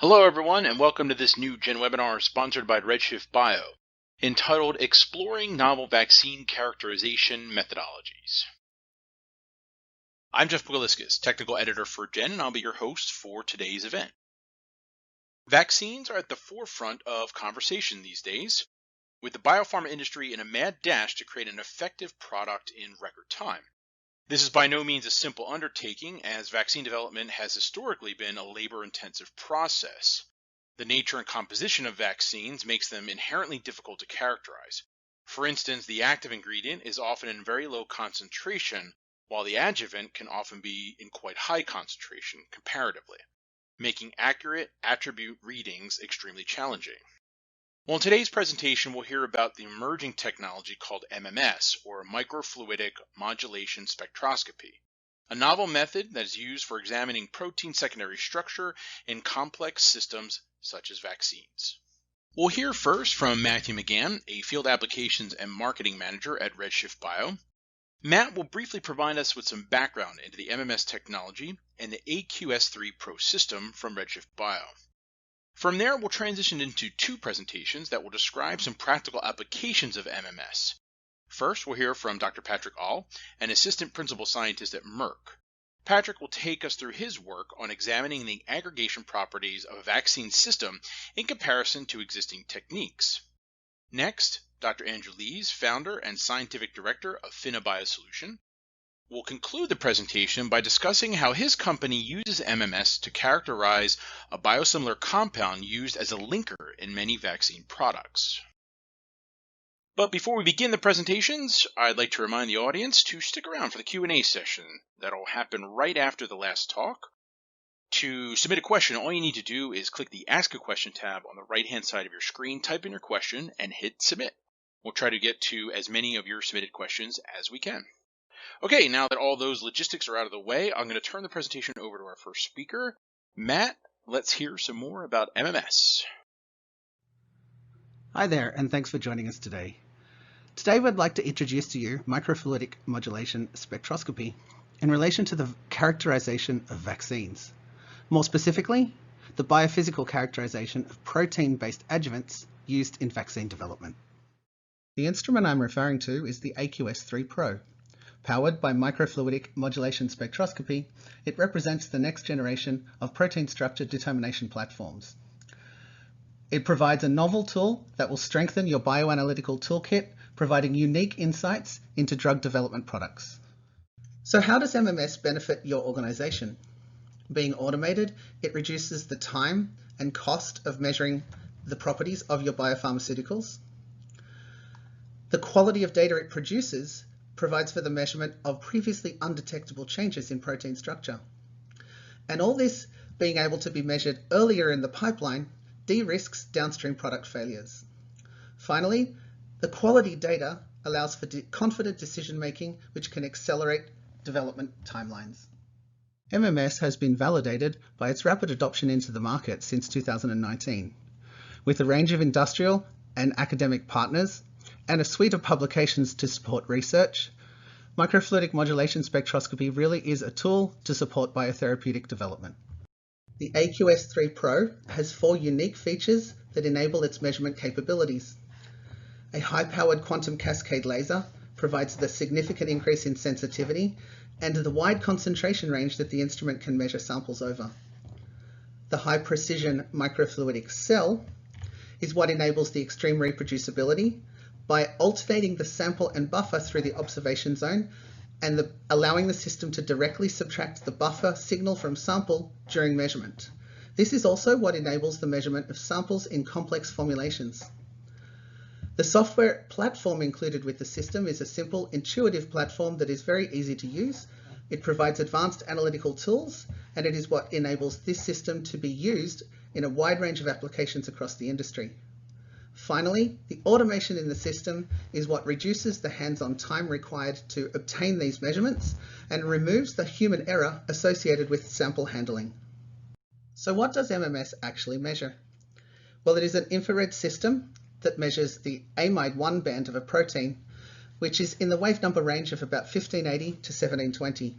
Hello everyone, and welcome to this new Gen webinar sponsored by RedShiftBio, entitled Exploring Novel Vaccine Characterization Methodologies. I'm Jeff Pogaliskis, technical editor for Gen, and I'll be your host for today's event. Vaccines are at the forefront of conversation these days, with the biopharma industry in a mad dash to create an effective product in record time. This is by no means a simple undertaking, as vaccine development has historically been a labor-intensive process. The nature and composition of vaccines makes them inherently difficult to characterize. For instance, the active ingredient is often in very low concentration, while the adjuvant can often be in quite high concentration comparatively, making accurate attribute readings extremely challenging. Well, in today's presentation, we'll hear about the emerging technology called MMS, or Microfluidic Modulation Spectroscopy, a novel method that is used for examining protein secondary structure in complex systems such as vaccines. We'll hear first from Matthew McGann, a Field Applications and Marketing Manager at RedShiftBio. Matt will briefly provide us with some background into the MMS technology and the AQS³ Pro system from RedShiftBio. From there, we'll transition into two presentations that will describe some practical applications of MMS. First, we'll hear from Dr. Patrick Ahl, an assistant principal scientist at Merck. Patrick will take us through his work on examining the aggregation properties of a vaccine system in comparison to existing techniques. Next, Dr. Andrew Lees, founder and scientific director of Fina Biosolution, will conclude the presentation by discussing how his company uses MMS to characterize a biosimilar compound used as a linker in many vaccine products. But before we begin the presentations, I'd like to remind the audience to stick around for the Q&A session that'll happen right after the last talk. To submit a question, all you need to do is click the Ask a Question tab on the right-hand side of your screen, type in your question, and hit Submit. We'll try to get to as many of your submitted questions as we can. Okay, now that all those logistics are out of the way, I'm going to turn the presentation over to our first speaker. Matt, let's hear some more about MMS. Hi there, and thanks for joining us today. Today we'd like to introduce to you microfluidic modulation spectroscopy in relation to the characterization of vaccines. More specifically, the biophysical characterization of protein-based adjuvants used in vaccine development. The instrument I'm referring to is the AQS³ Pro. Powered by microfluidic modulation spectroscopy, it represents the next generation of protein structure determination platforms. It provides a novel tool that will strengthen your bioanalytical toolkit, providing unique insights into drug development products. So how does MMS benefit your organization? Being automated, it reduces the time and cost of measuring the properties of your biopharmaceuticals. The quality of data it produces provides for the measurement of previously undetectable changes in protein structure. And all this being able to be measured earlier in the pipeline de-risks downstream product failures. Finally, the quality data allows for confident decision making, which can accelerate development timelines. MMS has been validated by its rapid adoption into the market since 2019. With a range of industrial and academic partners, and a suite of publications to support research, microfluidic modulation spectroscopy really is a tool to support biotherapeutic development. The AQS³ Pro has 4 unique features that enable its measurement capabilities. A high-powered quantum cascade laser provides the significant increase in sensitivity and the wide concentration range that the instrument can measure samples over. The high-precision microfluidic cell is what enables the extreme reproducibility by alternating the sample and buffer through the observation zone and allowing the system to directly subtract the buffer signal from sample during measurement. This is also what enables the measurement of samples in complex formulations. The software platform included with the system is a simple, intuitive platform that is very easy to use. It provides advanced analytical tools, and it is what enables this system to be used in a wide range of applications across the industry. Finally, the automation in the system is what reduces the hands-on time required to obtain these measurements and removes the human error associated with sample handling. So what does MMS actually measure? Well, it is an infrared system that measures the amide-1 band of a protein, which is in the wave number range of about 1580 to 1720.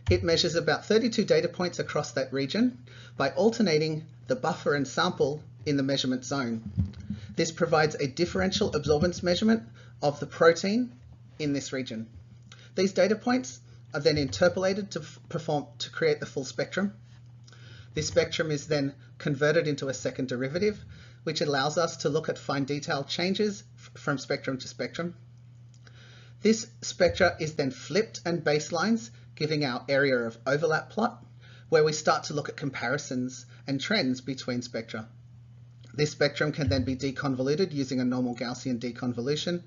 It measures about 32 data points across that region by alternating the buffer and sample in the measurement zone. This provides a differential absorbance measurement of the protein in this region. These data points are then interpolated to create the full spectrum. This spectrum is then converted into a second derivative, which allows us to look at fine detail changes from spectrum to spectrum. This spectra is then flipped and baselines, giving our area of overlap plot, where we start to look at comparisons and trends between spectra. This spectrum can then be deconvoluted using a normal Gaussian deconvolution,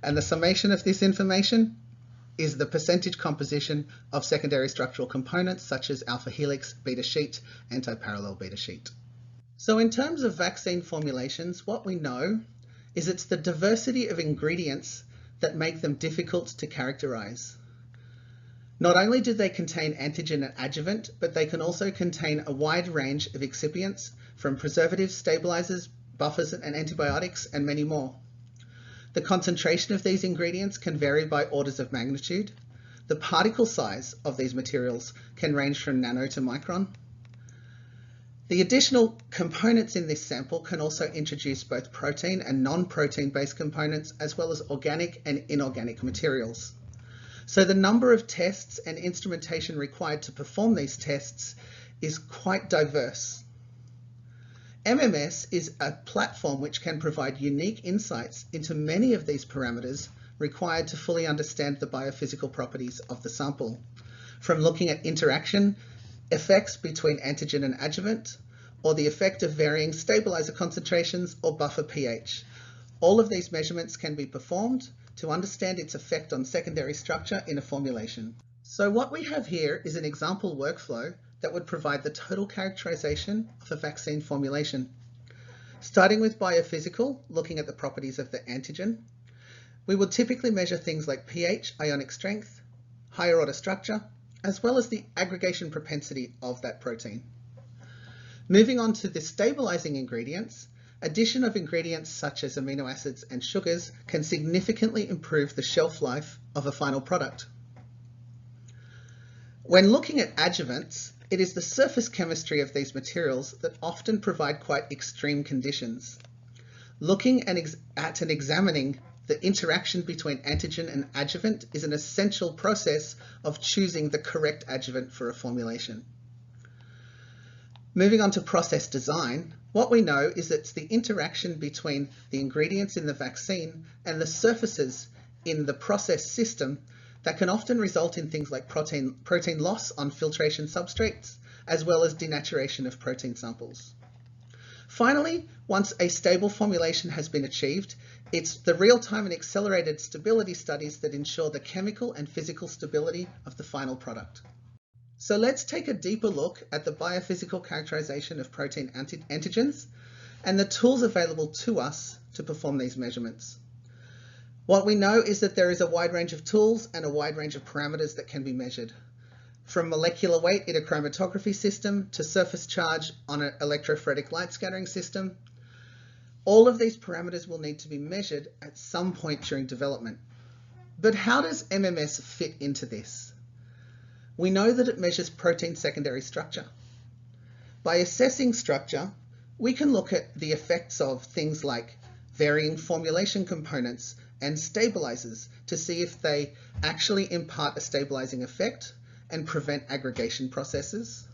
and the summation of this information is the percentage composition of secondary structural components such as alpha helix, beta sheet, antiparallel beta sheet. So in terms of vaccine formulations, what we know is it's the diversity of ingredients that make them difficult to characterize. Not only do they contain antigen and adjuvant, but they can also contain a wide range of excipients from preservatives, stabilizers, buffers, and antibiotics, and many more. The concentration of these ingredients can vary by orders of magnitude. The particle size of these materials can range from nano to micron. The additional components in this sample can also introduce both protein and non-protein based components, as well as organic and inorganic materials. So the number of tests and instrumentation required to perform these tests is quite diverse. MMS is a platform which can provide unique insights into many of these parameters required to fully understand the biophysical properties of the sample, from looking at interaction effects between antigen and adjuvant, or the effect of varying stabilizer concentrations or buffer pH. All of these measurements can be performed to understand its effect on secondary structure in a formulation. So what we have here is an example workflow that would provide the total characterization of a vaccine formulation. Starting with biophysical, looking at the properties of the antigen, we would typically measure things like pH, ionic strength, higher order structure, as well as the aggregation propensity of that protein. Moving on to the stabilizing ingredients, addition of ingredients such as amino acids and sugars can significantly improve the shelf life of a final product. When looking at adjuvants, it is the surface chemistry of these materials that often provide quite extreme conditions. Looking at and examining the interaction between antigen and adjuvant is an essential process of choosing the correct adjuvant for a formulation. Moving on to process design, what we know is it's the interaction between the ingredients in the vaccine and the surfaces in the process system that can often result in things like protein loss on filtration substrates, as well as denaturation of protein samples. Finally, once a stable formulation has been achieved, it's the real-time and accelerated stability studies that ensure the chemical and physical stability of the final product. So let's take a deeper look at the biophysical characterization of protein antigens and the tools available to us to perform these measurements. What we know is that there is a wide range of tools and a wide range of parameters that can be measured. From molecular weight in a chromatography system to surface charge on an electrophoretic light scattering system, all of these parameters will need to be measured at some point during development. But how does MMS fit into this? We know that it measures protein secondary structure. By assessing structure, we can look at the effects of things like varying formulation components and stabilizers to see if they actually impart a stabilizing effect and prevent aggregation processes.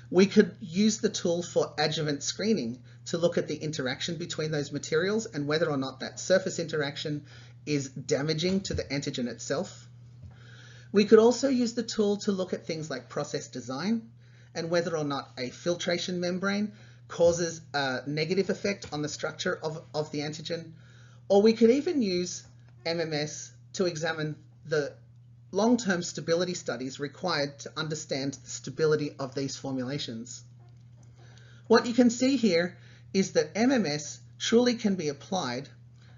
We could use the tool for adjuvant screening to look at the interaction between those materials and whether or not that surface interaction is damaging to the antigen itself. We could also use the tool to look at things like process design and whether or not a filtration membrane causes a negative effect on the structure of the antigen. Or we could even use MMS to examine the long-term stability studies required to understand the stability of these formulations. What you can see here is that MMS truly can be applied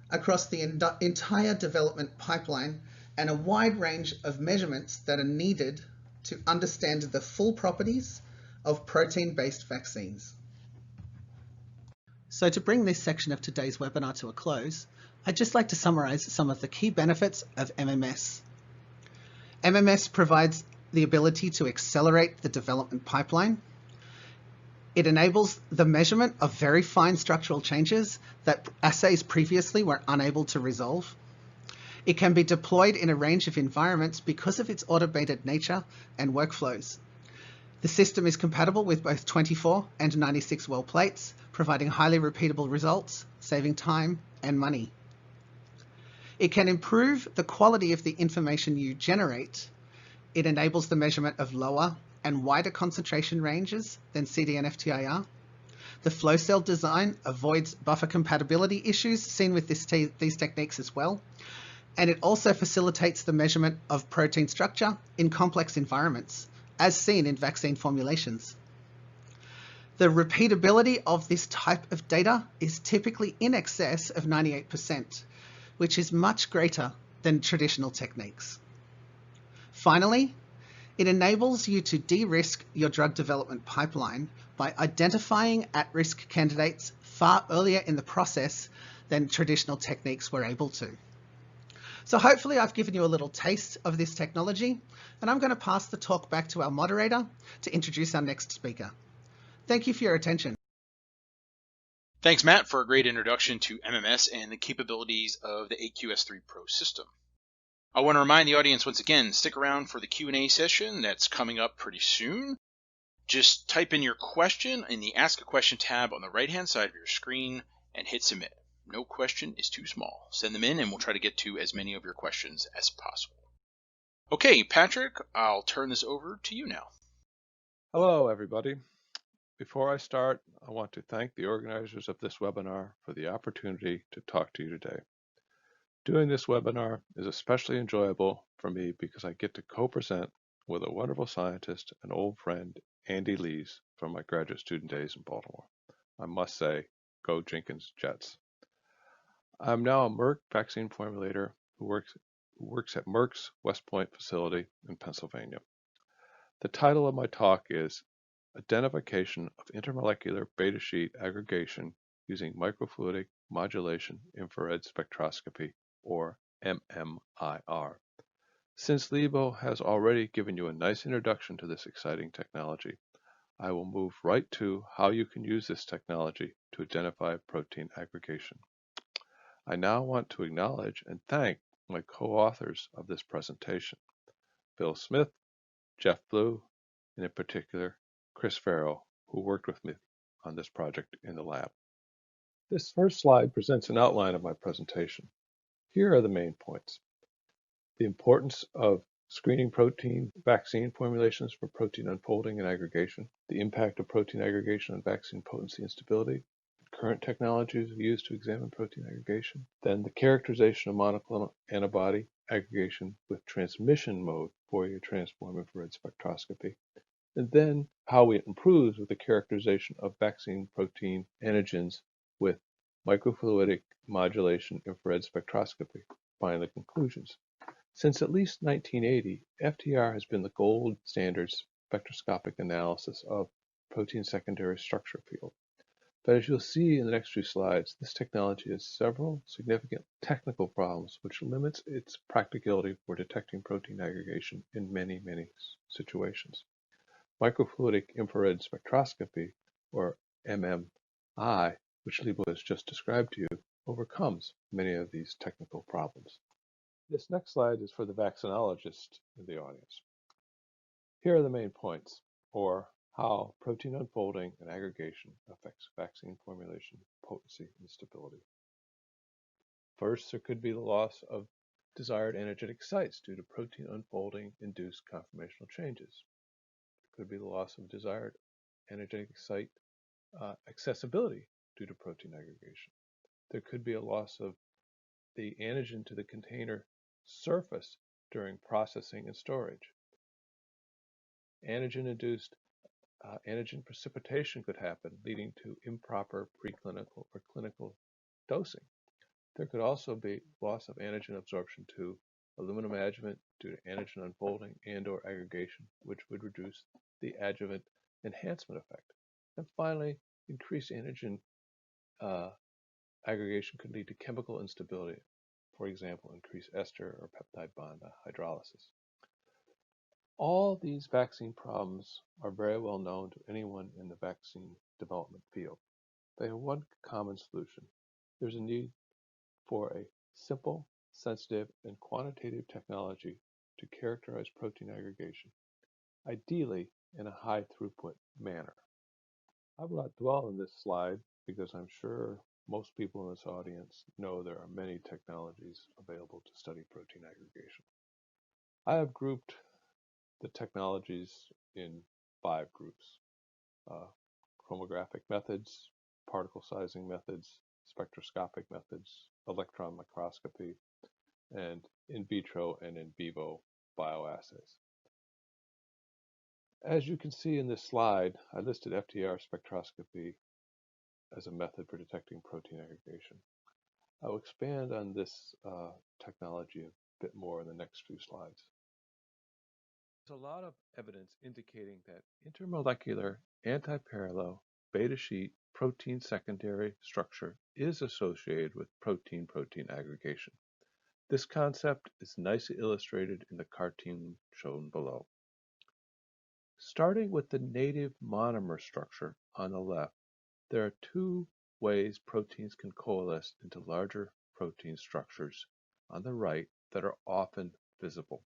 across the entire development pipeline and a wide range of measurements that are needed to understand the full properties of protein-based vaccines. So to bring this section of today's webinar to a close, I'd just like to summarize some of the key benefits of MMS. MMS provides the ability to accelerate the development pipeline. It enables the measurement of very fine structural changes that assays previously were unable to resolve. It can be deployed in a range of environments because of its automated nature and workflows. The system is compatible with both 24 and 96 well plates, providing highly repeatable results, saving time and money. It can improve the quality of the information you generate. It enables the measurement of lower and wider concentration ranges than CDNF-TIR. The flow cell design avoids buffer compatibility issues seen with these techniques as well. And it also facilitates the measurement of protein structure in complex environments, as seen in vaccine formulations. The repeatability of this type of data is typically in excess of 98%, which is much greater than traditional techniques. Finally, it enables you to de-risk your drug development pipeline by identifying at-risk candidates far earlier in the process than traditional techniques were able to. So hopefully I've given you a little taste of this technology, and I'm going to pass the talk back to our moderator to introduce our next speaker. Thank you for your attention. Thanks, Matt, for a great introduction to MMS and the capabilities of the AQS3 Pro system. I want to remind the audience once again, stick around for the Q&A session that's coming up pretty soon. Just type in your question in the Ask a Question tab on the right-hand side of your screen and hit submit. No question is too small. Send them in and we'll try to get to as many of your questions as possible. Okay, Patrick, I'll turn this over to you now. Hello, everybody. Before I start, I want to thank the organizers of this webinar for the opportunity to talk to you today. Doing this webinar is especially enjoyable for me because I get to co-present with a wonderful scientist and old friend, Andy Lees, from my graduate student days in Baltimore. I must say, go Jenkins Jets. I'm now a Merck vaccine formulator who works at Merck's West Point facility in Pennsylvania. The title of my talk is Identification of Intermolecular Beta Sheet Aggregation using Microfluidic Modulation Infrared Spectroscopy, or MMIR. Since Lebo has already given you a nice introduction to this exciting technology, I will move right to how you can use this technology to identify protein aggregation. I now want to acknowledge and thank my co-authors of this presentation, Bill Smith, Jeff Blue, and in particular, Chris Farrell, who worked with me on this project in the lab. This first slide presents an outline of my presentation. Here are the main points. The importance of screening protein vaccine formulations for protein unfolding and aggregation, the impact of protein aggregation on vaccine potency and stability, current technologies used to examine protein aggregation, then the characterization of monoclonal antibody aggregation with transmission mode Fourier transform infrared spectroscopy, and then how it improves with the characterization of vaccine protein antigens with microfluidic modulation infrared spectroscopy. Finally, conclusions. Since at least 1980, FTR has been the gold standard spectroscopic analysis of protein secondary structure field. But as you'll see in the next few slides, this technology has several significant technical problems which limits its practicality for detecting protein aggregation in many, many situations. Microfluidic infrared spectroscopy, or MMI, which Lebo has just described to you, overcomes many of these technical problems. This next slide is for the vaccinologist in the audience. Here are the main points, or how protein unfolding and aggregation affects vaccine formulation, potency, and stability. First, there could be the loss of desired antigenic sites due to protein unfolding induced conformational changes. There could be the loss of desired antigenic site accessibility due to protein aggregation. There could be a loss of the antigen to the container surface during processing and storage. Antigen-induced antigen precipitation could happen, leading to improper preclinical or clinical dosing. There could also be loss of antigen absorption to aluminum adjuvant due to antigen unfolding and/or aggregation, which would reduce the adjuvant enhancement effect. And finally, increased antigen aggregation could lead to chemical instability, for example, increased ester or peptide bond hydrolysis. All these vaccine problems are very well known to anyone in the vaccine development field. They have one common solution. There's a need for a simple, sensitive, and quantitative technology to characterize protein aggregation, ideally in a high throughput manner. I will not dwell on this slide because I'm sure most people in this audience know there are many technologies available to study protein aggregation. I have grouped the technologies in 5 groups: chromographic methods, particle sizing methods, spectroscopic methods, electron microscopy, and in vitro and in vivo bioassays. As you can see in this slide, I listed FTIR spectroscopy as a method for detecting protein aggregation. I will expand on this technology a bit more in the next few slides. There's a lot of evidence indicating that intermolecular antiparallel beta sheet protein secondary structure is associated with protein-protein aggregation. This concept is nicely illustrated in the cartoon shown below. Starting with the native monomer structure on the left, there are 2 ways proteins can coalesce into larger protein structures on the right that are often visible.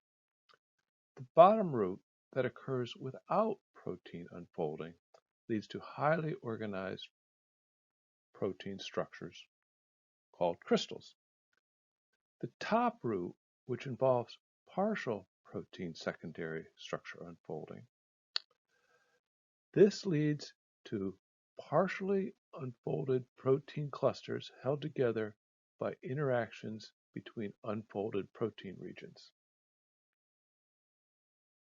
The bottom route that occurs without protein unfolding leads to highly organized protein structures called crystals. The top route, which involves partial protein secondary structure unfolding, this leads to partially unfolded protein clusters held together by interactions between unfolded protein regions.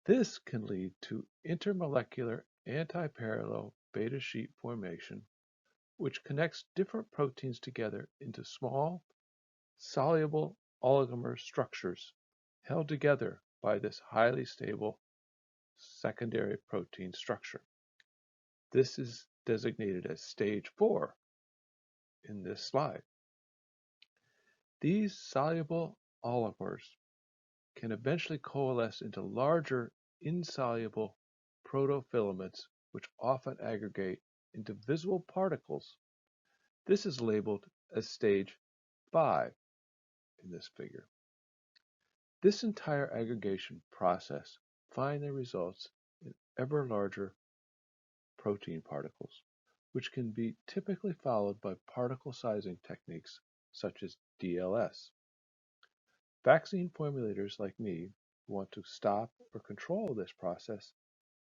This can lead to intermolecular antiparallel beta sheet formation, which connects different proteins together into small, soluble oligomer structures held together by this highly stable secondary protein structure. This is designated as stage 4 in this slide. These soluble oligomers can eventually coalesce into larger insoluble protofilaments, which often aggregate into visible particles. This is labeled as stage 5 in this figure. This entire aggregation process finally results in ever larger protein particles, which can be typically followed by particle sizing techniques such as DLS. Vaccine formulators like me who want to stop or control this process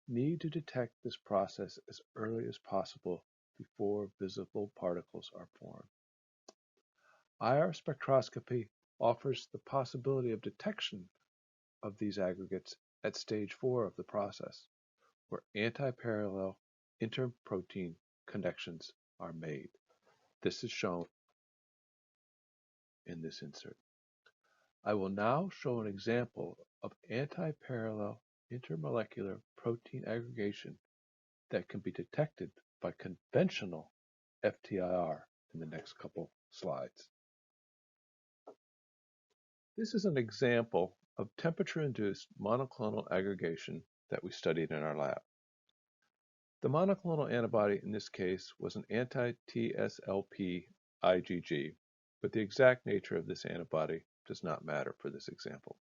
need to detect this process as early as possible before visible particles are formed. IR spectroscopy offers the possibility of detection of these aggregates at stage 4 of the process, where antiparallel interprotein connections are made. This is shown in this insert. I will now show an example of antiparallel intermolecular protein aggregation that can be detected by conventional FTIR in the next couple slides. This is an example of temperature-induced monoclonal aggregation that we studied in our lab. The monoclonal antibody in this case was an anti-TSLP IgG, but the exact nature of this antibody does not matter for this example.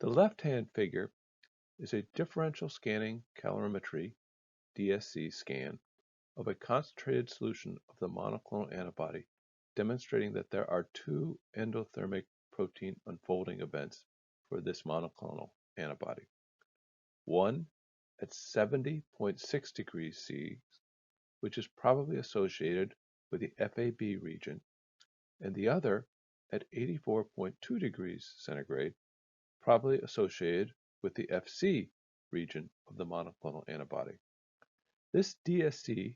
The left-hand figure is a differential scanning calorimetry DSC scan of a concentrated solution of the monoclonal antibody, demonstrating that there are 2 endothermic protein unfolding events for this monoclonal antibody. One at 70.6 degrees C, which is probably associated with the FAB region, and the other at 84.2 degrees centigrade, probably associated with the FC region of the monoclonal antibody. This DSC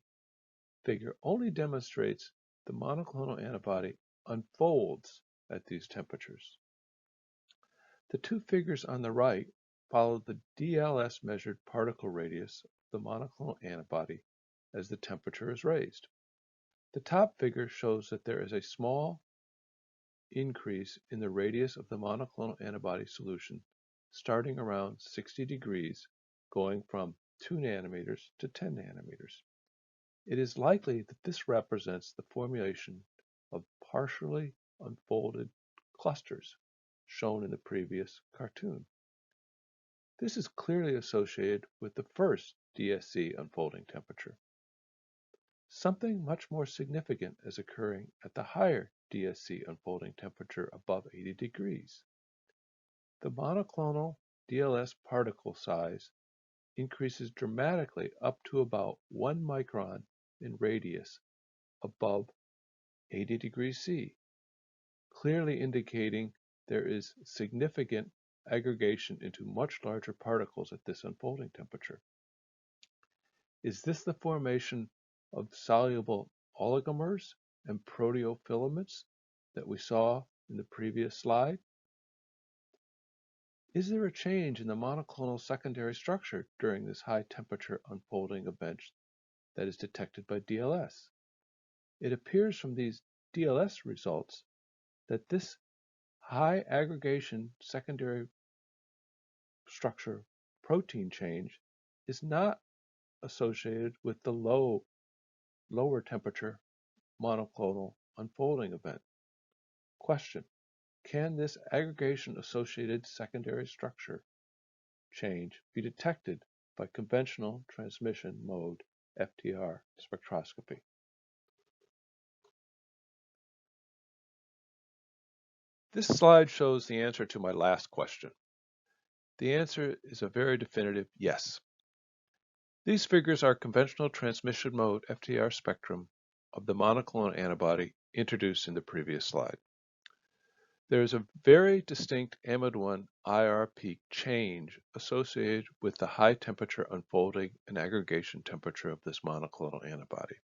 figure only demonstrates the monoclonal antibody unfolds at these temperatures. The 2 figures on the right follow the DLS measured particle radius of the monoclonal antibody as the temperature is raised. The top figure shows that there is a small increase in the radius of the monoclonal antibody solution starting around 60 degrees, going from 2 nanometers to 10 nanometers. It is likely that this represents the formulation of partially unfolded clusters, shown in the previous cartoon. This is clearly associated with the first DSC unfolding temperature. Something much more significant is occurring at the higher DSC unfolding temperature above 80 degrees. The monoclonal DLS particle size increases dramatically up to about 1 micron in radius above 80 degrees C, clearly indicating there is significant aggregation into much larger particles at this unfolding temperature. Is this the formation of soluble oligomers and proteofilaments that we saw in the previous slide? Is there a change in the monoclonal secondary structure during this high temperature unfolding event that is detected by DLS? It appears from these DLS results that this high aggregation secondary structure protein change is not associated with the lower temperature monoclonal unfolding event. Question: can this aggregation associated secondary structure change be detected by conventional transmission mode FTR spectroscopy? This slide shows the answer to my last question. The answer is a very definitive yes. These figures are conventional transmission mode FTR spectrum of the monoclonal antibody introduced in the previous slide. There is a very distinct amide-1 IR peak change associated with the high temperature unfolding and aggregation temperature of this monoclonal antibody,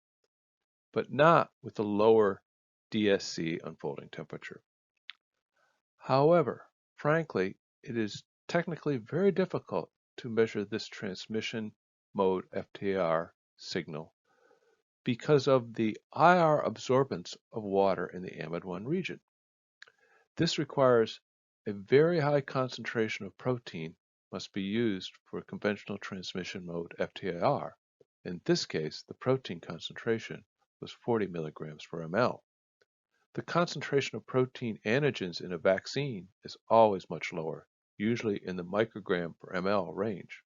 but not with the lower DSC unfolding temperature. However, frankly, it is technically very difficult to measure this transmission mode FTR signal because of the IR absorbance of water in the amide-1 region. This requires a very high concentration of protein must be used for conventional transmission mode FTIR. In this case, the protein concentration was 40 milligrams per ml. The concentration of protein antigens in a vaccine is always much lower, usually in the microgram per ml range.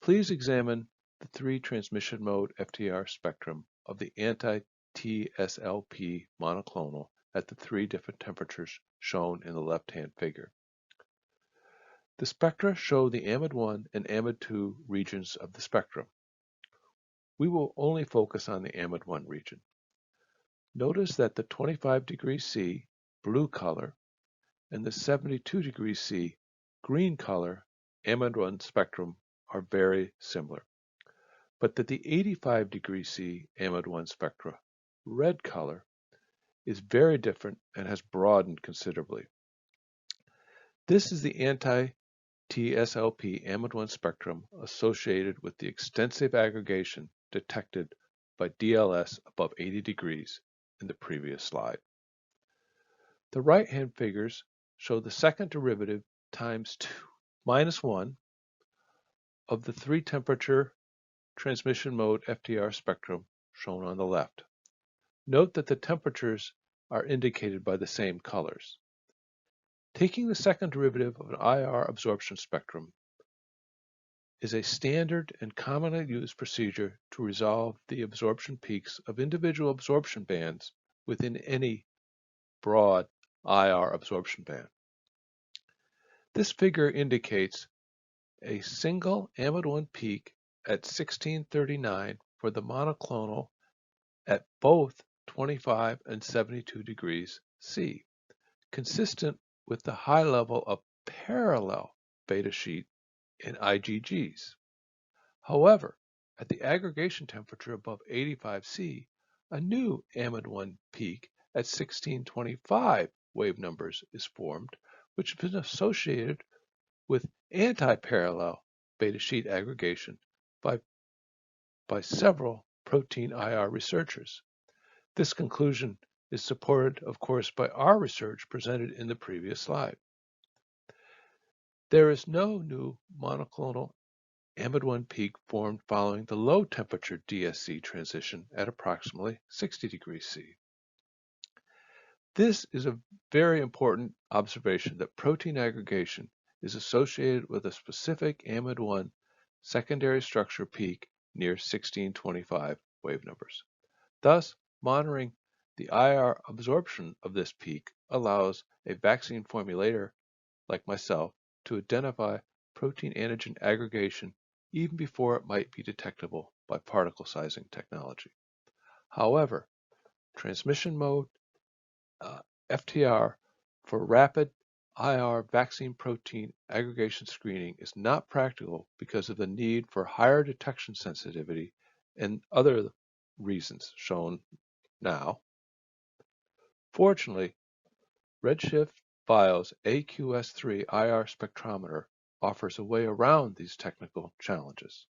Please examine the 3 transmission mode FTR spectrum of the anti-TSLP monoclonal at the 3 different temperatures shown in the left-hand figure. The spectra show the amide-1 and amide-2 regions of the spectrum. We will only focus on the amide-1 region. Notice that the 25 degrees C blue color and the 72 degrees C green color amide-1 spectrum are very similar, but that the 85 degrees C amide-1 spectra, red color, is very different and has broadened considerably. This is the anti-TSLP amide-1 spectrum associated with the extensive aggregation detected by DLS above 80 degrees in the previous slide. The right-hand figures show the second derivative times -1 of the 3 temperature transmission mode FTR spectrum shown on the left. Note that the temperatures are indicated by the same colors. Taking the second derivative of an IR absorption spectrum is a standard and commonly used procedure to resolve the absorption peaks of individual absorption bands within any broad IR absorption band. This figure indicates a single amide-1 peak at 1639 for the monoclonal at both 25 and 72 degrees C, consistent with the high level of parallel beta sheet in IgGs. However, at the aggregation temperature above 85 C, a new amide-1 peak at 1625 wave numbers is formed, which has been associated with anti-parallel beta sheet aggregation by several protein IR researchers. This conclusion is supported, of course, by our research presented in the previous slide. There is no new monoclonal amide-1 peak formed following the low temperature DSC transition at approximately 60 degrees C. This is a very important observation that protein aggregation is associated with a specific amide-1 secondary structure peak near 1625 wave numbers. Thus, monitoring the IR absorption of this peak allows a vaccine formulator like myself to identify protein antigen aggregation even before it might be detectable by particle sizing technology. However, transmission mode FTR for rapid IR vaccine protein aggregation screening is not practical because of the need for higher detection sensitivity and other reasons shown now. Fortunately, RedShiftBio's AQS3 IR spectrometer offers a way around these technical challenges.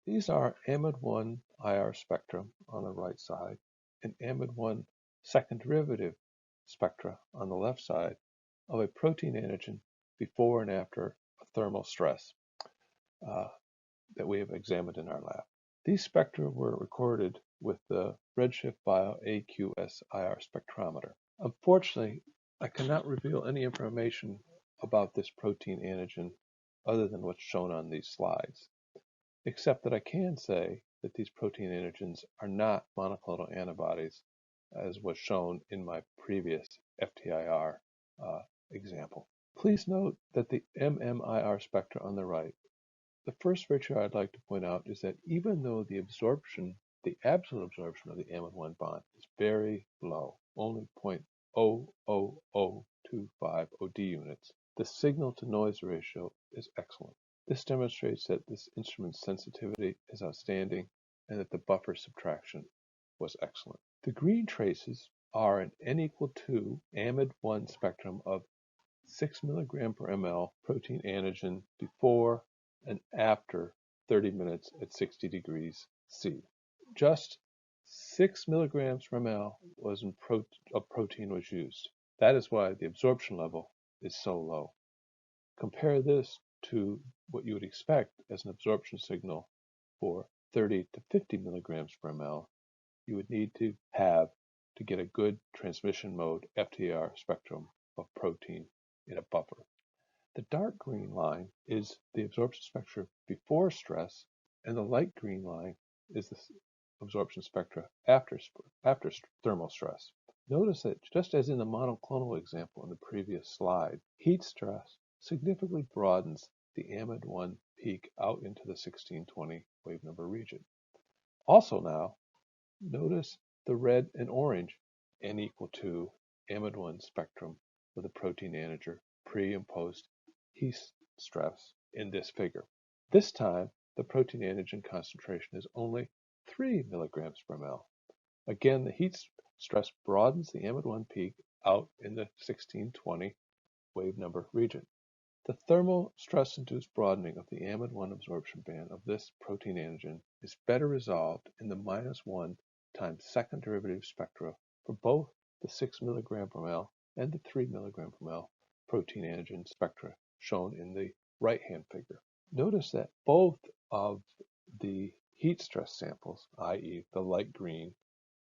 These are amide-1 IR spectrum on the right side and amide-1 second derivative spectra on the left side of a protein antigen before and after a thermal stress that we have examined in our lab. These spectra were recorded with the RedShiftBio AQS IR spectrometer. Unfortunately, I cannot reveal any information about this protein antigen other than what's shown on these slides, except that I can say that these protein antigens are not monoclonal antibodies, as was shown in my previous FTIR example. Please note that the MMIR spectra on the right, the first feature I'd like to point out is that even though the absolute absorption of the amide-1 bond is very low, only 0.00025 OD units, the signal-to-noise ratio is excellent. This demonstrates that this instrument's sensitivity is outstanding and that the buffer subtraction was excellent. The green traces are an N=2 amide-1 spectrum of 6 mg per ml protein antigen before and after 30 minutes at 60 degrees C. Just 6 milligrams per ml of protein was used. That is why the absorption level is so low. Compare this to what you would expect as an absorption signal for 30 to 50 milligrams per ml you would need to have to get a good transmission mode FTR spectrum of protein in a buffer. The dark green line is the absorption spectra before stress, and the light green line is the absorption spectra after thermal stress. Notice that just as in the monoclonal example in the previous slide, heat stress significantly broadens the amide-1 peak out into the 1620 wave number region. Also now, notice the red and orange N=2 amide-1 spectrum with a protein antigen pre and post heat stress in this figure. This time, the protein antigen concentration is only 3 milligrams per ml. Again, the heat stress broadens the amide-1 peak out in the 1620 wave number region. The thermal stress-induced broadening of the amide-1 absorption band of this protein antigen is better resolved in the -1 times second derivative spectra for both the 6 mg per ml and the 3 mg per ml protein antigen spectra shown in the right-hand figure. Notice that both of the heat stress samples, i.e. the light green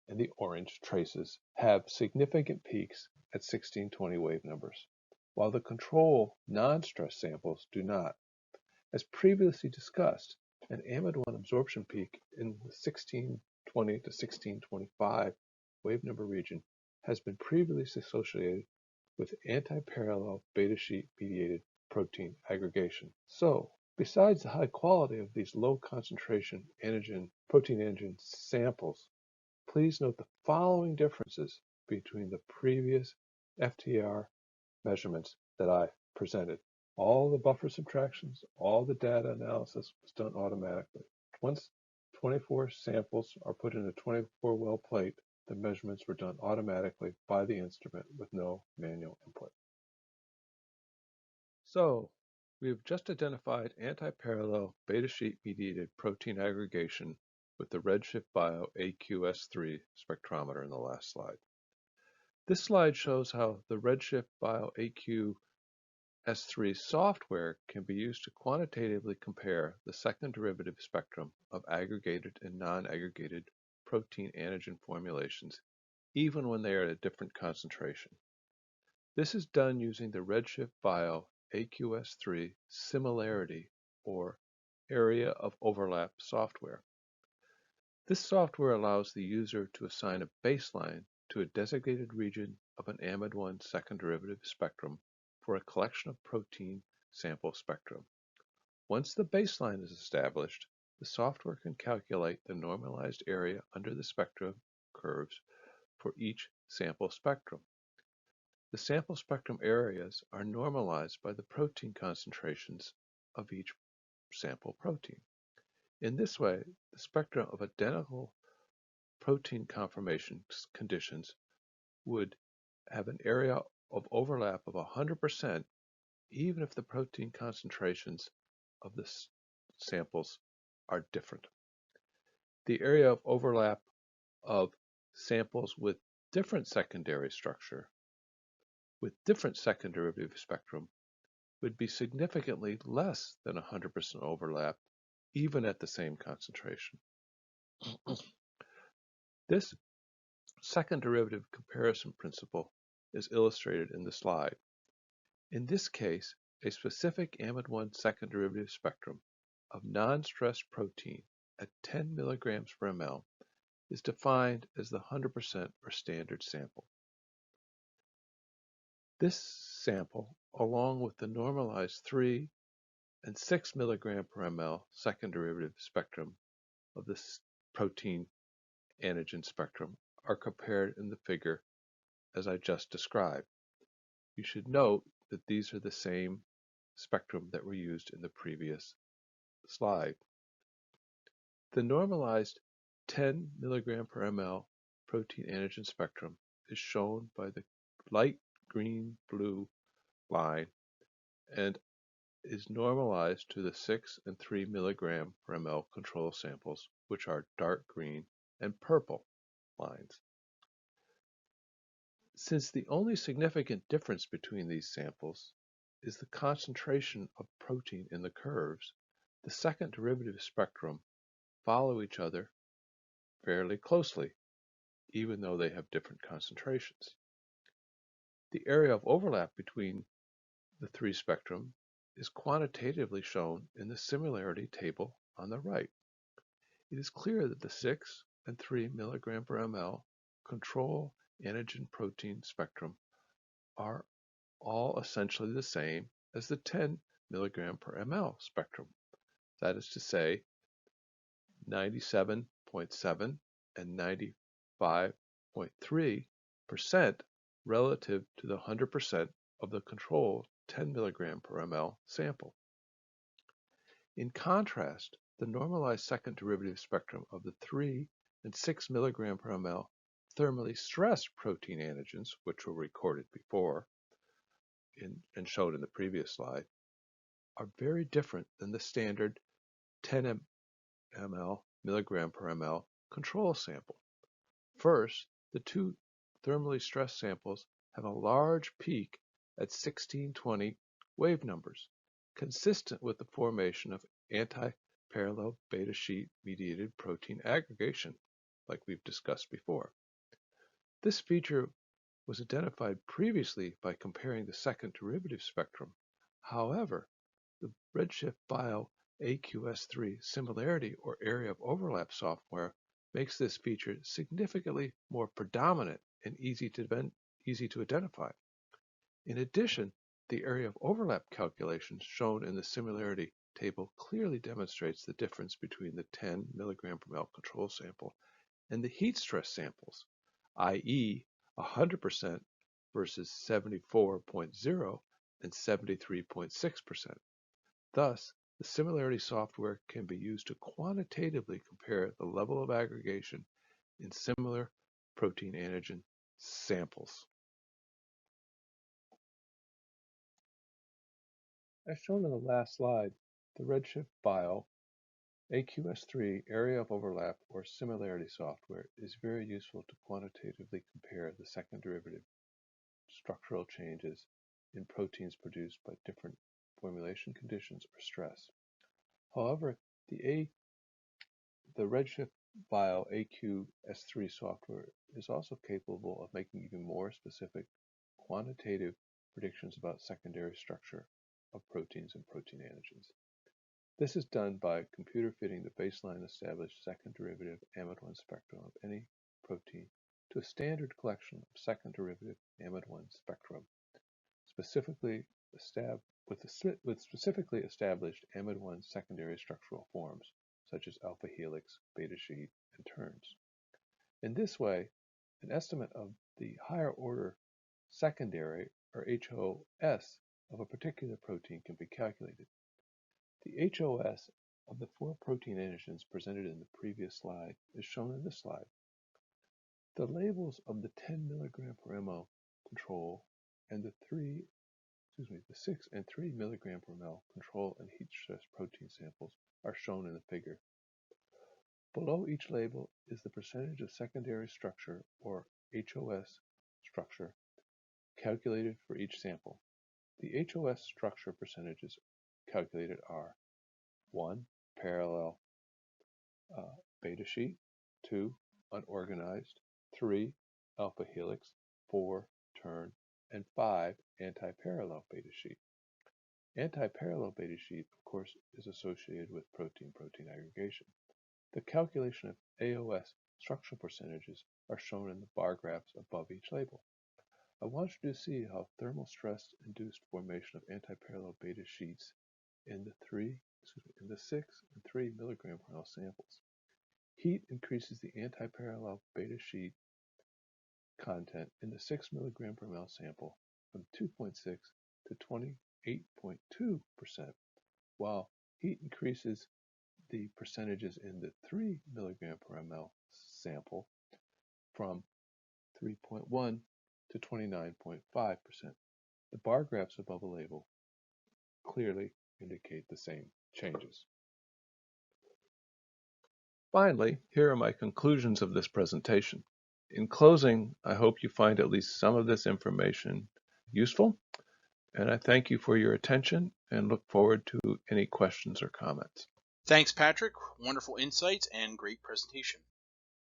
and the orange traces, have significant peaks at 1620 wave numbers, while the control non-stress samples do not. As previously discussed, an amide-1 absorption peak in the 1620 to 1625 wave number region has been previously associated with anti-parallel beta sheet mediated protein aggregation. So, besides the high quality of these low concentration protein antigen samples, please note the following differences between the previous FTR measurements that I presented. All the buffer subtractions, all the data analysis was done automatically. Once 24 samples are put in a 24 well plate, the measurements were done automatically by the instrument with no manual input. So, we have just identified anti-parallel beta sheet mediated protein aggregation with the RedShiftBio AQS3 spectrometer in the last slide. This slide shows how the RedShiftBio S3 software can be used to quantitatively compare the second derivative spectrum of aggregated and non-aggregated protein antigen formulations, even when they are at a different concentration. This is done using the RedShiftBio AQS3 similarity or area of overlap software. This software allows the user to assign a baseline to a designated region of an amide-1 second derivative spectrum for a collection of protein sample spectrum. Once the baseline is established, the software can calculate the normalized area under the spectrum curves for each sample spectrum. The sample spectrum areas are normalized by the protein concentrations of each sample protein. In this way, the spectrum of identical protein conformation conditions would have an area of overlap of 100% even if the protein concentrations of the samples are different. The area of overlap of samples with different secondary structure, with different second derivative spectrum, would be significantly less than 100% overlap, even at the same concentration. This second derivative comparison principle is illustrated in the slide. In this case, a specific amide-1 second derivative spectrum of non-stressed protein at 10 milligrams per ml is defined as the 100% or standard sample. This sample, along with the normalized 3 and 6 milligram per ml second derivative spectrum of the protein antigen spectrum, are compared in the figure as I just described. You should note that these are the same spectrum that were used in the previous slide. The normalized 10 milligram per ml protein antigen spectrum is shown by the light green-blue line and is normalized to the 6 and 3 milligram per ml control samples, which are dark green and purple lines. Since the only significant difference between these samples is the concentration of protein in the curves, the second derivative spectrum follow each other fairly closely, even though they have different concentrations. The area of overlap between the three spectrum is quantitatively shown in the similarity table on the right. It is clear that the 6 and 3 milligram per ml control antigen protein spectrum are all essentially the same as the 10 milligram per ml spectrum. That is to say, 97.7 and 95.3% relative to the 100% of the control 10 milligram per ml sample. In contrast, the normalized second derivative spectrum of the 3 and 6 milligram per ml thermally stressed protein antigens, which were recorded before and shown in the previous slide, are very different than the standard 10 milligram per ml control sample. First, the two thermally stressed samples have a large peak at 1620 wave numbers, consistent with the formation of anti-parallel beta sheet mediated protein aggregation, like we've discussed before. This feature was identified previously by comparing the second derivative spectrum. However, the RedShiftBio AQS3 similarity or area of overlap software makes this feature significantly more predominant and easy to identify. In addition, the area of overlap calculations shown in the similarity table clearly demonstrates the difference between the 10 milligram per ml control sample and the heat stress samples, i.e. 100% versus 74.0 and 73.6%. Thus, the similarity software can be used to quantitatively compare the level of aggregation in similar protein antigen samples. As shown in the last slide, the RedShiftBio AQS3 area of overlap or similarity software is very useful to quantitatively compare the second derivative structural changes in proteins produced by different formulation conditions or stress. However, the RedShiftBio AQS3 software is also capable of making even more specific quantitative predictions about secondary structure of proteins and protein antigens. This is done by computer fitting the baseline established second derivative amide-1 spectrum of any protein to a standard collection of second derivative amide-1 spectrum, with specifically established amide-1 secondary structural forms, such as alpha helix, beta sheet, and turns. In this way, an estimate of the higher order secondary, or HOS, of a particular protein can be calculated. The HOS of the 4 protein antigens presented in the previous slide is shown in this slide. The labels of the 10 mg per ml control and the 6 and 3 mg per ml control and heat stress protein samples are shown in the figure. Below each label is the percentage of secondary structure, or HOS structure, calculated for each sample. The HOS structure percentages calculated are 1. Parallel beta sheet, 2. Unorganized, 3. Alpha helix, 4. Turn, and 5. Anti-parallel beta sheet. Anti-parallel beta sheet, of course, is associated with protein-protein aggregation. The calculation of AOS structural percentages are shown in the bar graphs above each label. I want you to see how thermal stress-induced formation of anti-parallel beta sheets in the 6 and 3 mg per ml samples. Heat increases the anti-parallel beta sheet content in the 6 mg per ml sample from 2.6 to 28.2%, while heat increases the percentages in the 3 mg per ml sample from 3.1 to 29.5%. The bar graphs above the label clearly indicate the same changes. Finally, here are my conclusions of this presentation. In closing, I hope you find at least some of this information useful, and I thank you for your attention and look forward to any questions or comments. Thanks, Patrick. Wonderful insights and great presentation.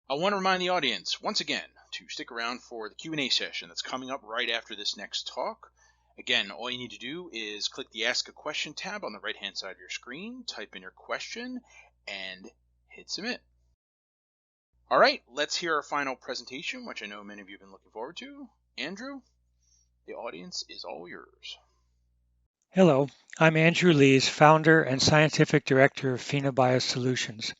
I want to remind the audience once again to stick around for the Q&A session that's coming up right after this next talk. Again, all you need to do is click the Ask a Question tab on the right-hand side of your screen, type in your question, and hit submit. All right, let's hear our final presentation, which I know many of you have been looking forward to. Andrew, the audience is all yours. Hello, I'm Andrew Lees, founder and scientific director of Fina Biosolutions,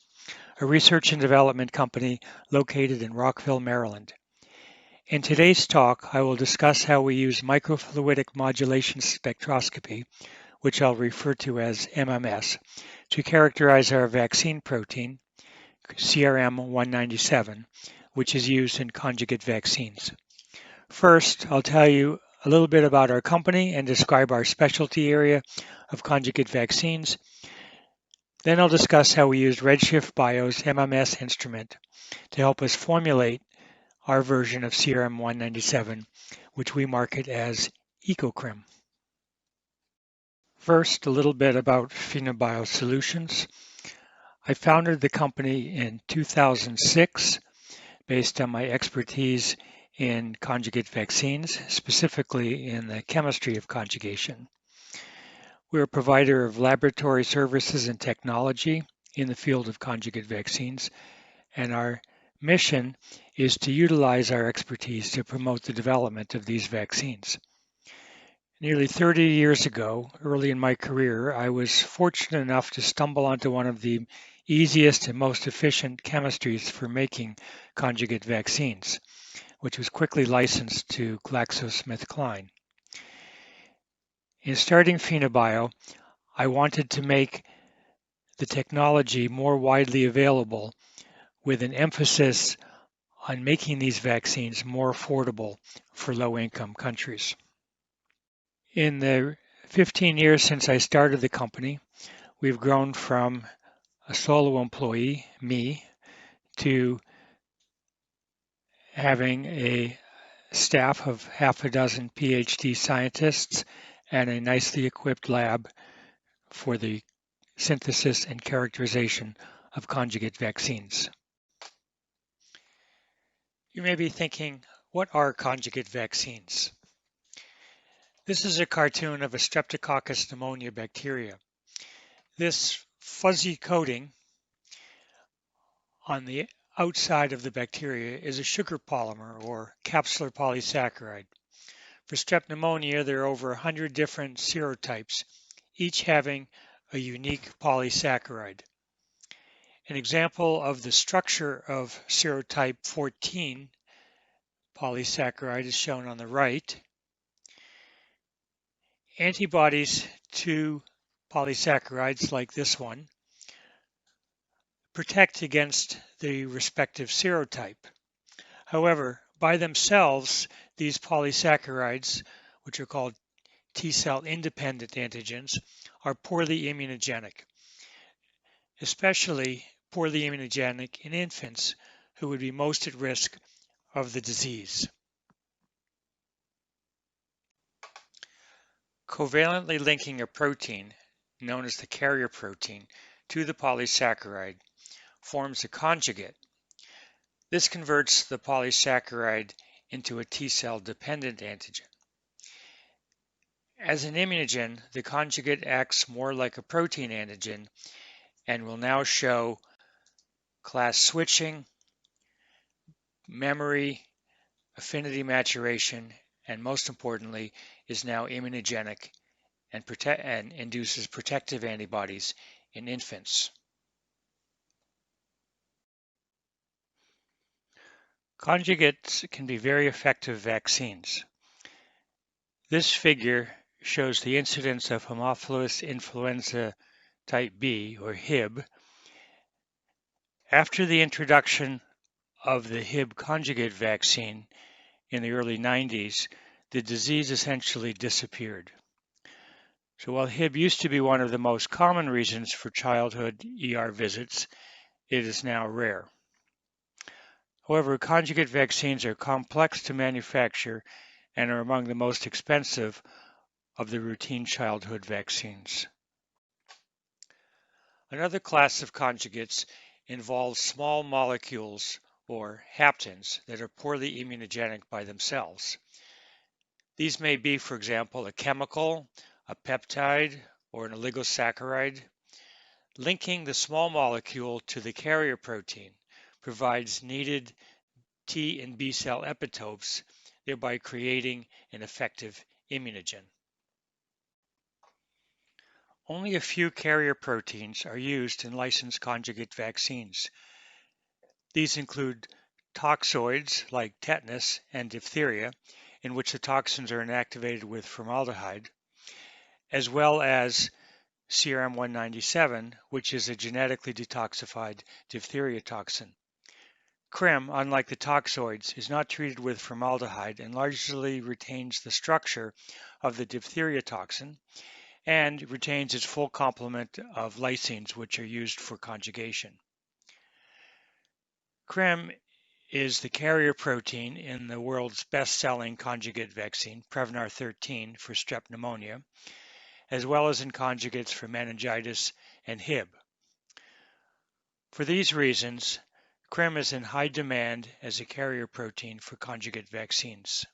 a research and development company located in Rockville, Maryland. In today's talk, I will discuss how we use microfluidic modulation spectroscopy, which I'll refer to as MMS, to characterize our vaccine protein, CRM197, which is used in conjugate vaccines. First, I'll tell you a little bit about our company and describe our specialty area of conjugate vaccines. Then I'll discuss how we used RedShiftBio's MMS instrument to help us formulate our version of CRM197, which we market as EcoCrim. First, a little bit about Fina Biosolutions. I founded the company in 2006 based on my expertise in conjugate vaccines, specifically in the chemistry of conjugation. We're a provider of laboratory services and technology in the field of conjugate vaccines, and our mission is to utilize our expertise to promote the development of these vaccines. Nearly 30 years ago, early in my career, I was fortunate enough to stumble onto one of the easiest and most efficient chemistries for making conjugate vaccines, which was quickly licensed to GlaxoSmithKline. In starting Fina Bio, I wanted to make the technology more widely available with an emphasis on making these vaccines more affordable for low-income countries. In the 15 years since I started the company, we've grown from a solo employee, me, to having a staff of half a dozen PhD scientists and a nicely equipped lab for the synthesis and characterization of conjugate vaccines. You may be thinking, what are conjugate vaccines? This is a cartoon of a Streptococcus pneumonia bacteria. This fuzzy coating on the outside of the bacteria is a sugar polymer or capsular polysaccharide. For strep pneumonia, there are over 100 different serotypes, each having a unique polysaccharide. An example of the structure of serotype 14 polysaccharide is shown on the right. Antibodies to polysaccharides like this one protect against the respective serotype. However, by themselves, these polysaccharides, which are called T-cell independent antigens, are poorly immunogenic, especially poorly immunogenic in infants who would be most at risk of the disease. Covalently linking a protein, known as the carrier protein, to the polysaccharide forms a conjugate. This converts the polysaccharide into a T-cell dependent antigen. As an immunogen, the conjugate acts more like a protein antigen and will now show class switching, memory, affinity maturation, and most importantly, is now immunogenic and induces protective antibodies in infants. Conjugates can be very effective vaccines. This figure shows the incidence of Haemophilus influenza type B, or Hib, after the introduction of the Hib conjugate vaccine in the early 90s. The disease essentially disappeared. So while Hib used to be one of the most common reasons for childhood ER visits, it is now rare. However, conjugate vaccines are complex to manufacture and are among the most expensive of the routine childhood vaccines. Another class of conjugates involves small molecules, or haptens, that are poorly immunogenic by themselves. These may be, for example, a chemical, a peptide, or an oligosaccharide. Linking the small molecule to the carrier protein provides needed T and B cell epitopes, thereby creating an effective immunogen. Only a few carrier proteins are used in licensed conjugate vaccines. These include toxoids like tetanus and diphtheria, in which the toxins are inactivated with formaldehyde, as well as CRM197, which is a genetically detoxified diphtheria toxin. CRM, unlike the toxoids, is not treated with formaldehyde and largely retains the structure of the diphtheria toxin and retains its full complement of lysines, which are used for conjugation. CRM is the carrier protein in the world's best-selling conjugate vaccine, Prevnar 13, for strep pneumonia, as well as in conjugates for meningitis and Hib. For these reasons, CRM is in high demand as a carrier protein for conjugate vaccines.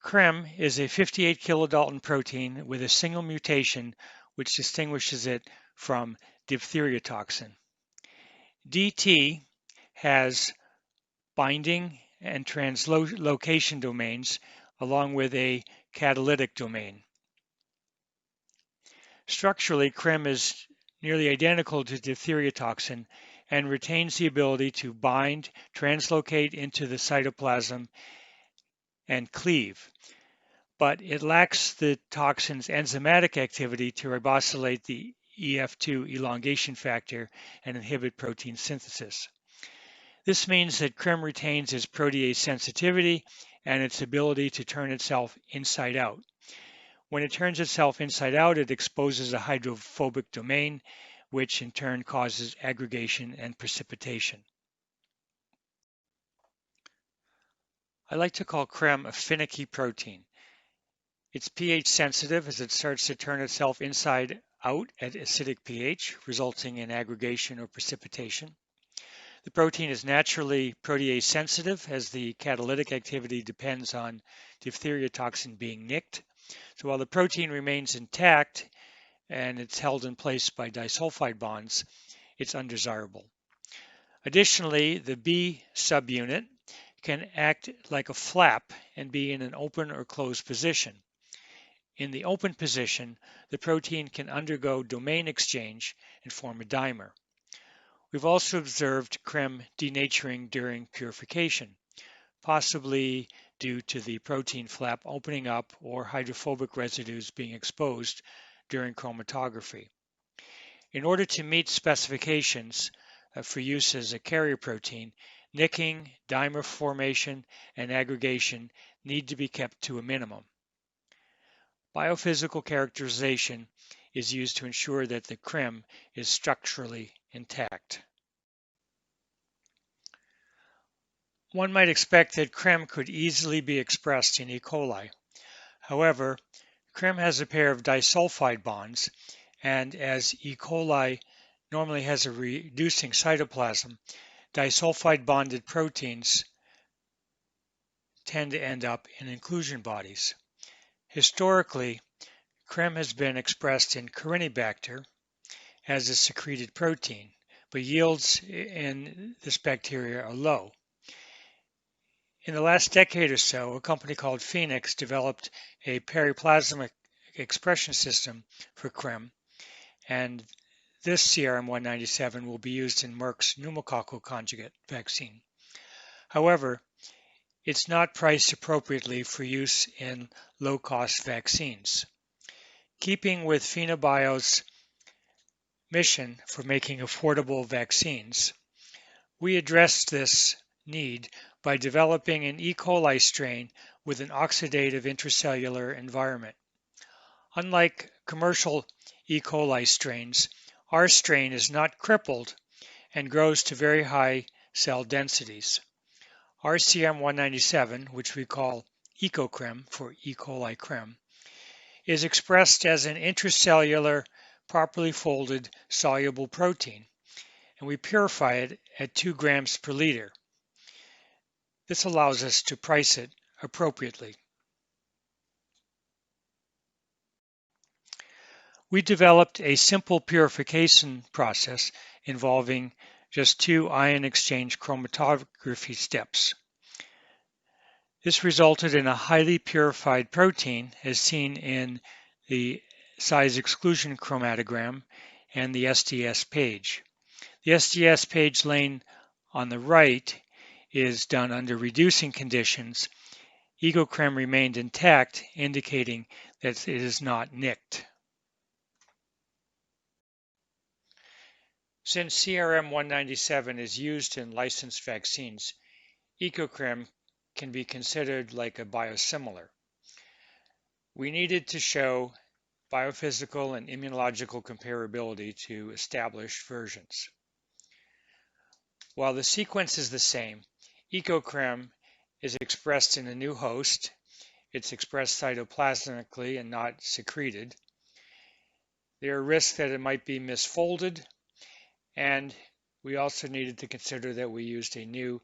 CRM is a 58 kilodalton protein with a single mutation which distinguishes it from diphtheria toxin. DT has binding and translocation domains along with a catalytic domain. Structurally, CRM is nearly identical to diphtheria toxin and retains the ability to bind, translocate into the cytoplasm, and cleave, but it lacks the toxin's enzymatic activity to ribosylate the EF2 elongation factor and inhibit protein synthesis. This means that CRM retains its protease sensitivity and its ability to turn itself inside out. When it turns itself inside out, it exposes a hydrophobic domain, which in turn causes aggregation and precipitation. I like to call creme a finicky protein. It's pH sensitive as it starts to turn itself inside out at acidic pH, resulting in aggregation or precipitation. The protein is naturally protease sensitive as the catalytic activity depends on diphtheria toxin being nicked. So while the protein remains intact and it's held in place by disulfide bonds, it's undesirable. Additionally, the B subunit can act like a flap and be in an open or closed position. In the open position, the protein can undergo domain exchange and form a dimer. We've also observed creme denaturing during purification, possibly due to the protein flap opening up or hydrophobic residues being exposed during chromatography. In order to meet specifications for use as a carrier protein, nicking, dimer formation, and aggregation need to be kept to a minimum. Biophysical characterization is used to ensure that the creme is structurally intact. One might expect that creme could easily be expressed in E. coli. However, creme has a pair of disulfide bonds, and as E. coli normally has a reducing cytoplasm, disulfide bonded proteins tend to end up in inclusion bodies. Historically, creme has been expressed in Carinibacter as a secreted protein, but yields in this bacteria are low. In the last decade or so, a company called Fina developed a periplasmic expression system for creme, and this CRM197 will be used in Merck's pneumococcal conjugate vaccine. However, it's not priced appropriately for use in low-cost vaccines. Keeping with Fina Bio's mission for making affordable vaccines, we addressed this need by developing an E. coli strain with an oxidative intracellular environment. Unlike commercial E. coli strains, our strain is not crippled and grows to very high cell densities. Our CM197, which we call EcoCreme for E. coli creme, is expressed as an intracellular, properly folded, soluble protein, and we purify it at 2 grams per liter. This allows us to price it appropriately. We developed a simple purification process involving just 2 ion exchange chromatography steps. This resulted in a highly purified protein as seen in the size exclusion chromatogram and the SDS page. The SDS page laying on the right is done under reducing conditions. EcoCreme remained intact, indicating that it is not nicked. Since CRM197 is used in licensed vaccines, EcoCreme can be considered like a biosimilar. We needed to show biophysical and immunological comparability to established versions. While the sequence is the same, EcoCreme is expressed in a new host. It's expressed cytoplasmically and not secreted. There are risks that it might be misfolded, and we also needed to consider that we used a new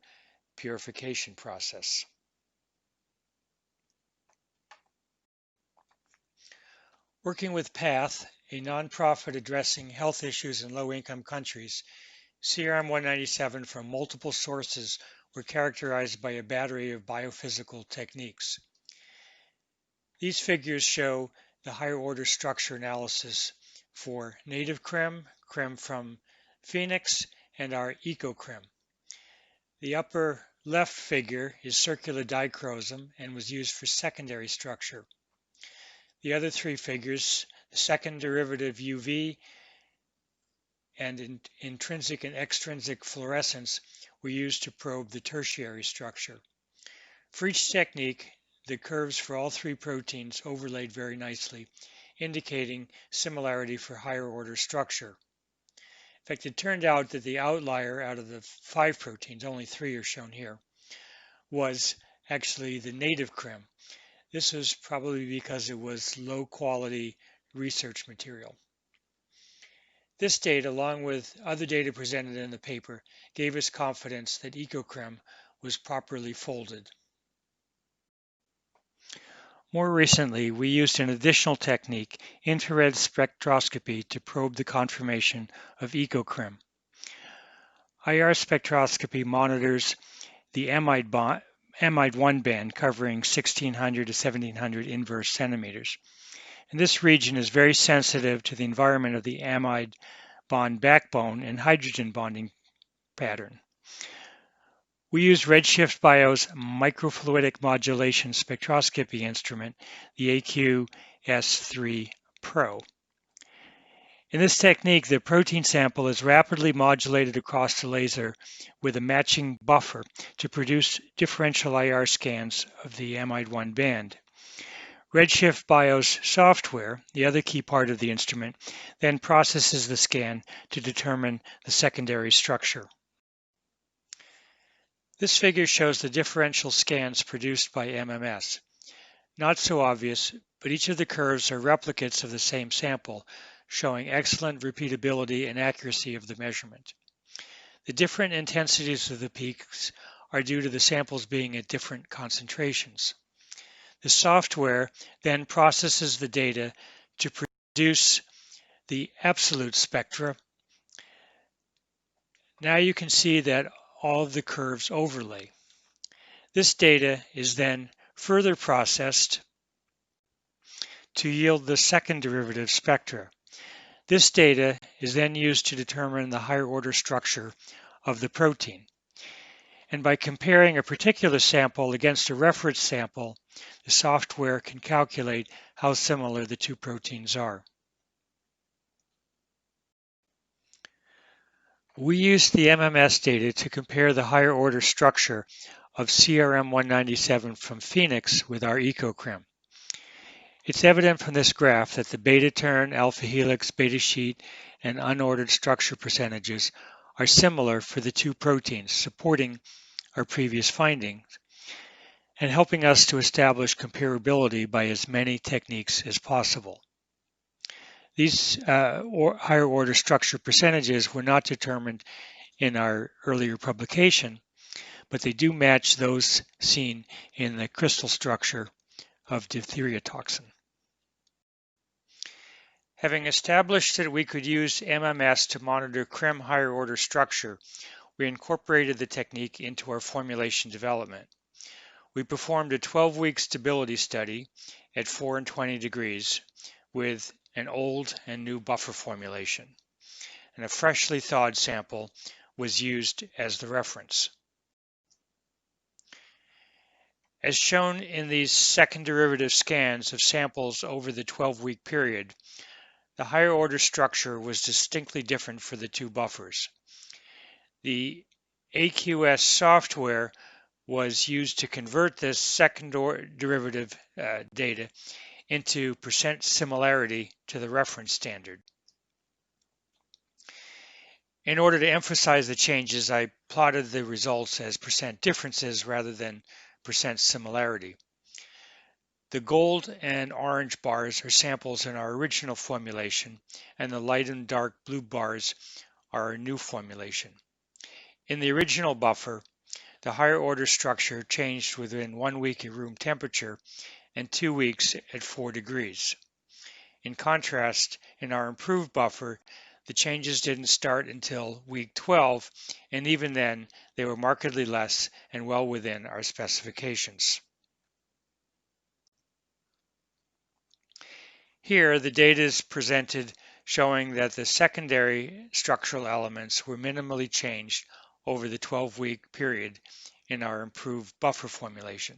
purification process. Working with PATH, a nonprofit addressing health issues in low-income countries, CRM197 from multiple sources were characterized by a battery of biophysical techniques. These figures show the higher order structure analysis for native creme, creme from Phoenix, and our EcoCreme. The upper left figure is circular dichromosome and was used for secondary structure. The other 3 figures, the second derivative UV and intrinsic and extrinsic fluorescence, were used to probe the tertiary structure. For each technique, the curves for all 3 proteins overlaid very nicely, indicating similarity for higher order structure. In fact, it turned out that the outlier out of the 5 proteins, only 3 are shown here, was actually the native CRIM. This was probably because it was low quality research material. This data, along with other data presented in the paper, gave us confidence that EcoCrim was properly folded. More recently, we used an additional technique, infrared spectroscopy, to probe the conformation of EcoCrim. IR spectroscopy monitors the amide-1 band covering 1600 to 1700 inverse centimeters. And this region is very sensitive to the environment of the amide bond backbone and hydrogen bonding pattern. We use RedShiftBio's microfluidic modulation spectroscopy instrument, the AQS³ Pro. In this technique, the protein sample is rapidly modulated across the laser with a matching buffer to produce differential IR scans of the amide-1 band. RedShiftBio's software, the other key part of the instrument, then processes the scan to determine the secondary structure. This figure shows the differential scans produced by MMS. Not so obvious, but each of the curves are replicates of the same sample, showing excellent repeatability and accuracy of the measurement. The different intensities of the peaks are due to the samples being at different concentrations. The software then processes the data to produce the absolute spectra. Now you can see that all of the curves overlay. This data is then further processed to yield the second derivative spectra. This data is then used to determine the higher order structure of the protein. And by comparing a particular sample against a reference sample, the software can calculate how similar the two proteins are. We used the MMS data to compare the higher order structure of CRM197 from Phoenix with our EcoCrim. It's evident from this graph that the beta turn, alpha helix, beta sheet, and unordered structure percentages are similar for the two proteins, supporting our previous findings and helping us to establish comparability by as many techniques as possible. These higher order structure percentages were not determined in our earlier publication, but they do match those seen in the crystal structure of diphtheria toxin. Having established that we could use MMS to monitor CRIM higher order structure, we incorporated the technique into our formulation development. We performed a 12-week stability study at 4 and 20 degrees with an old and new buffer formulation, and a freshly thawed sample was used as the reference. As shown in these second derivative scans of samples over the 12-week period, the higher order structure was distinctly different for the two buffers. The AQS software was used to convert this second derivative data into percent similarity to the reference standard. In order to emphasize the changes, I plotted the results as percent differences rather than percent similarity. The gold and orange bars are samples in our original formulation, and the light and dark blue bars are our new formulation. In the original buffer, the higher order structure changed within 1 week at room temperature and 2 weeks at 4 degrees. In contrast, in our improved buffer, the changes didn't start until week 12, and even then, they were markedly less and well within our specifications. Here, the data is presented showing that the secondary structural elements were minimally changed over the 12-week period in our improved buffer formulation.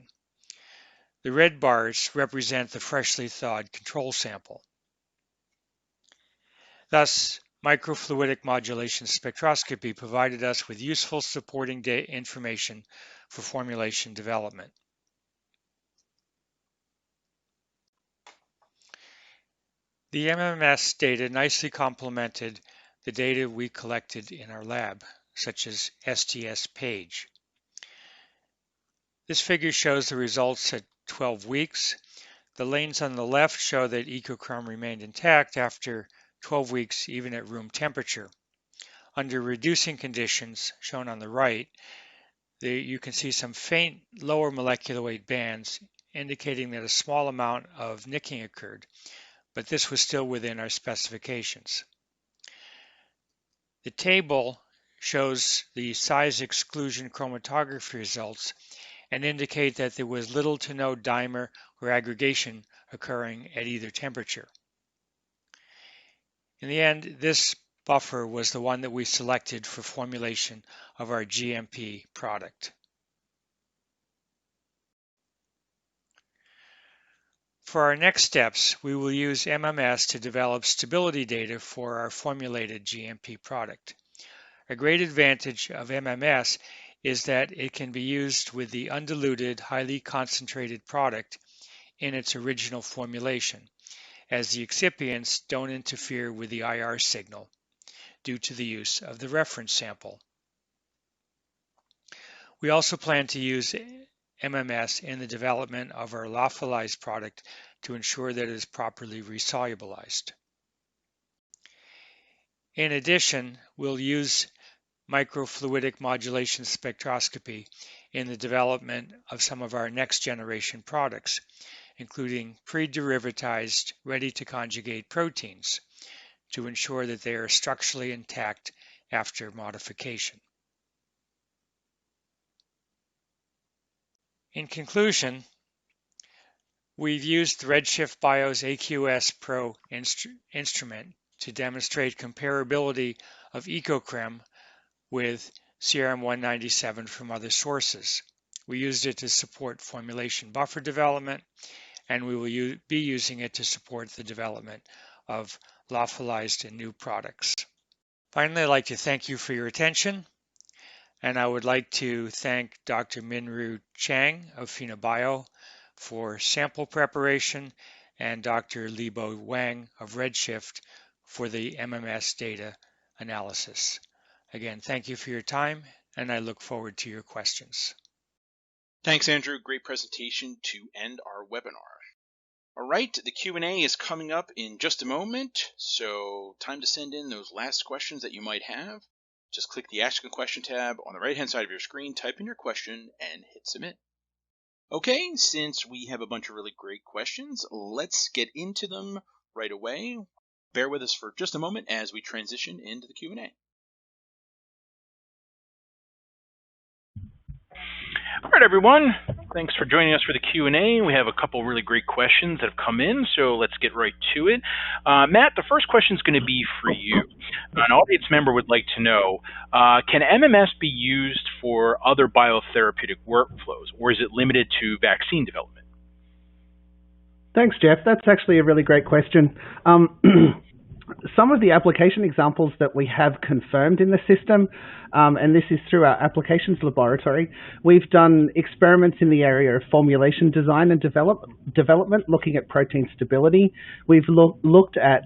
The red bars represent the freshly thawed control sample. Thus, microfluidic modulation spectroscopy provided us with useful supporting information for formulation development. The MMS data nicely complemented the data we collected in our lab, such as STS page. This figure shows the results at 12 weeks. The lanes on the left show that ecochrome remained intact after 12 weeks, even at room temperature. Under reducing conditions, shown on the right, you can see some faint lower molecular weight bands indicating that a small amount of nicking occurred, but this was still within our specifications. The table shows the size exclusion chromatography results and indicate that there was little to no dimer or aggregation occurring at either temperature. In the end, this buffer was the one that we selected for formulation of our GMP product. For our next steps, we will use MMS to develop stability data for our formulated GMP product. A great advantage of MMS is that it can be used with the undiluted, highly concentrated product in its original formulation, as the excipients don't interfere with the IR signal due to the use of the reference sample. We also plan to use MMS in the development of our lyophilized product to ensure that it is properly resolubilized. In addition, we'll use microfluidic modulation spectroscopy in the development of some of our next generation products, including pre-derivatized, ready-to-conjugate proteins, to ensure that they are structurally intact after modification. In conclusion, we've used RedShiftBio's AQS Pro instrument to demonstrate comparability of ecochrome with CRM197 from other sources. We used it to support formulation buffer development, and we will be using it to support the development of lyophilized and new products. Finally, I'd like to thank you for your attention, and I would like to thank Dr. Minru Chang of Fina Bio for sample preparation and Dr. Libo Wang of Redshift for the MMS data analysis. Again, thank you for your time, and I look forward to your questions. Thanks, Andrew. Great presentation to end our webinar. All right, the Q&A is coming up in just a moment, so time to send in those last questions that you might have. Just click the Ask a Question tab on the right-hand side of your screen, type in your question, and hit Submit. Okay, since we have a bunch of really great questions, let's get into them right away. Bear with us for just a moment as we transition into the Q&A. All right, everyone. Thanks for joining us for the Q&A. We have a couple really great questions that have come in, so let's get right to it. Matt, the first question is going to be for you. An audience member would like to know, can MMS be used for other biotherapeutic workflows, or is it limited to vaccine development? Thanks, Jeff. That's actually a really great question. Some of the application examples that we have confirmed in the system, and this is through our applications laboratory, we've done experiments in the area of formulation design and development, looking at protein stability. We've looked at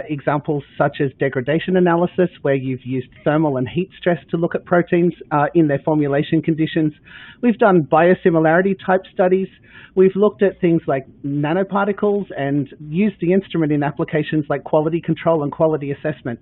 examples such as degradation analysis, where you've used thermal and heat stress to look at proteins in their formulation conditions. We've done biosimilarity type studies. We've looked at things like nanoparticles and used the instrument in applications like quality control and quality assessment.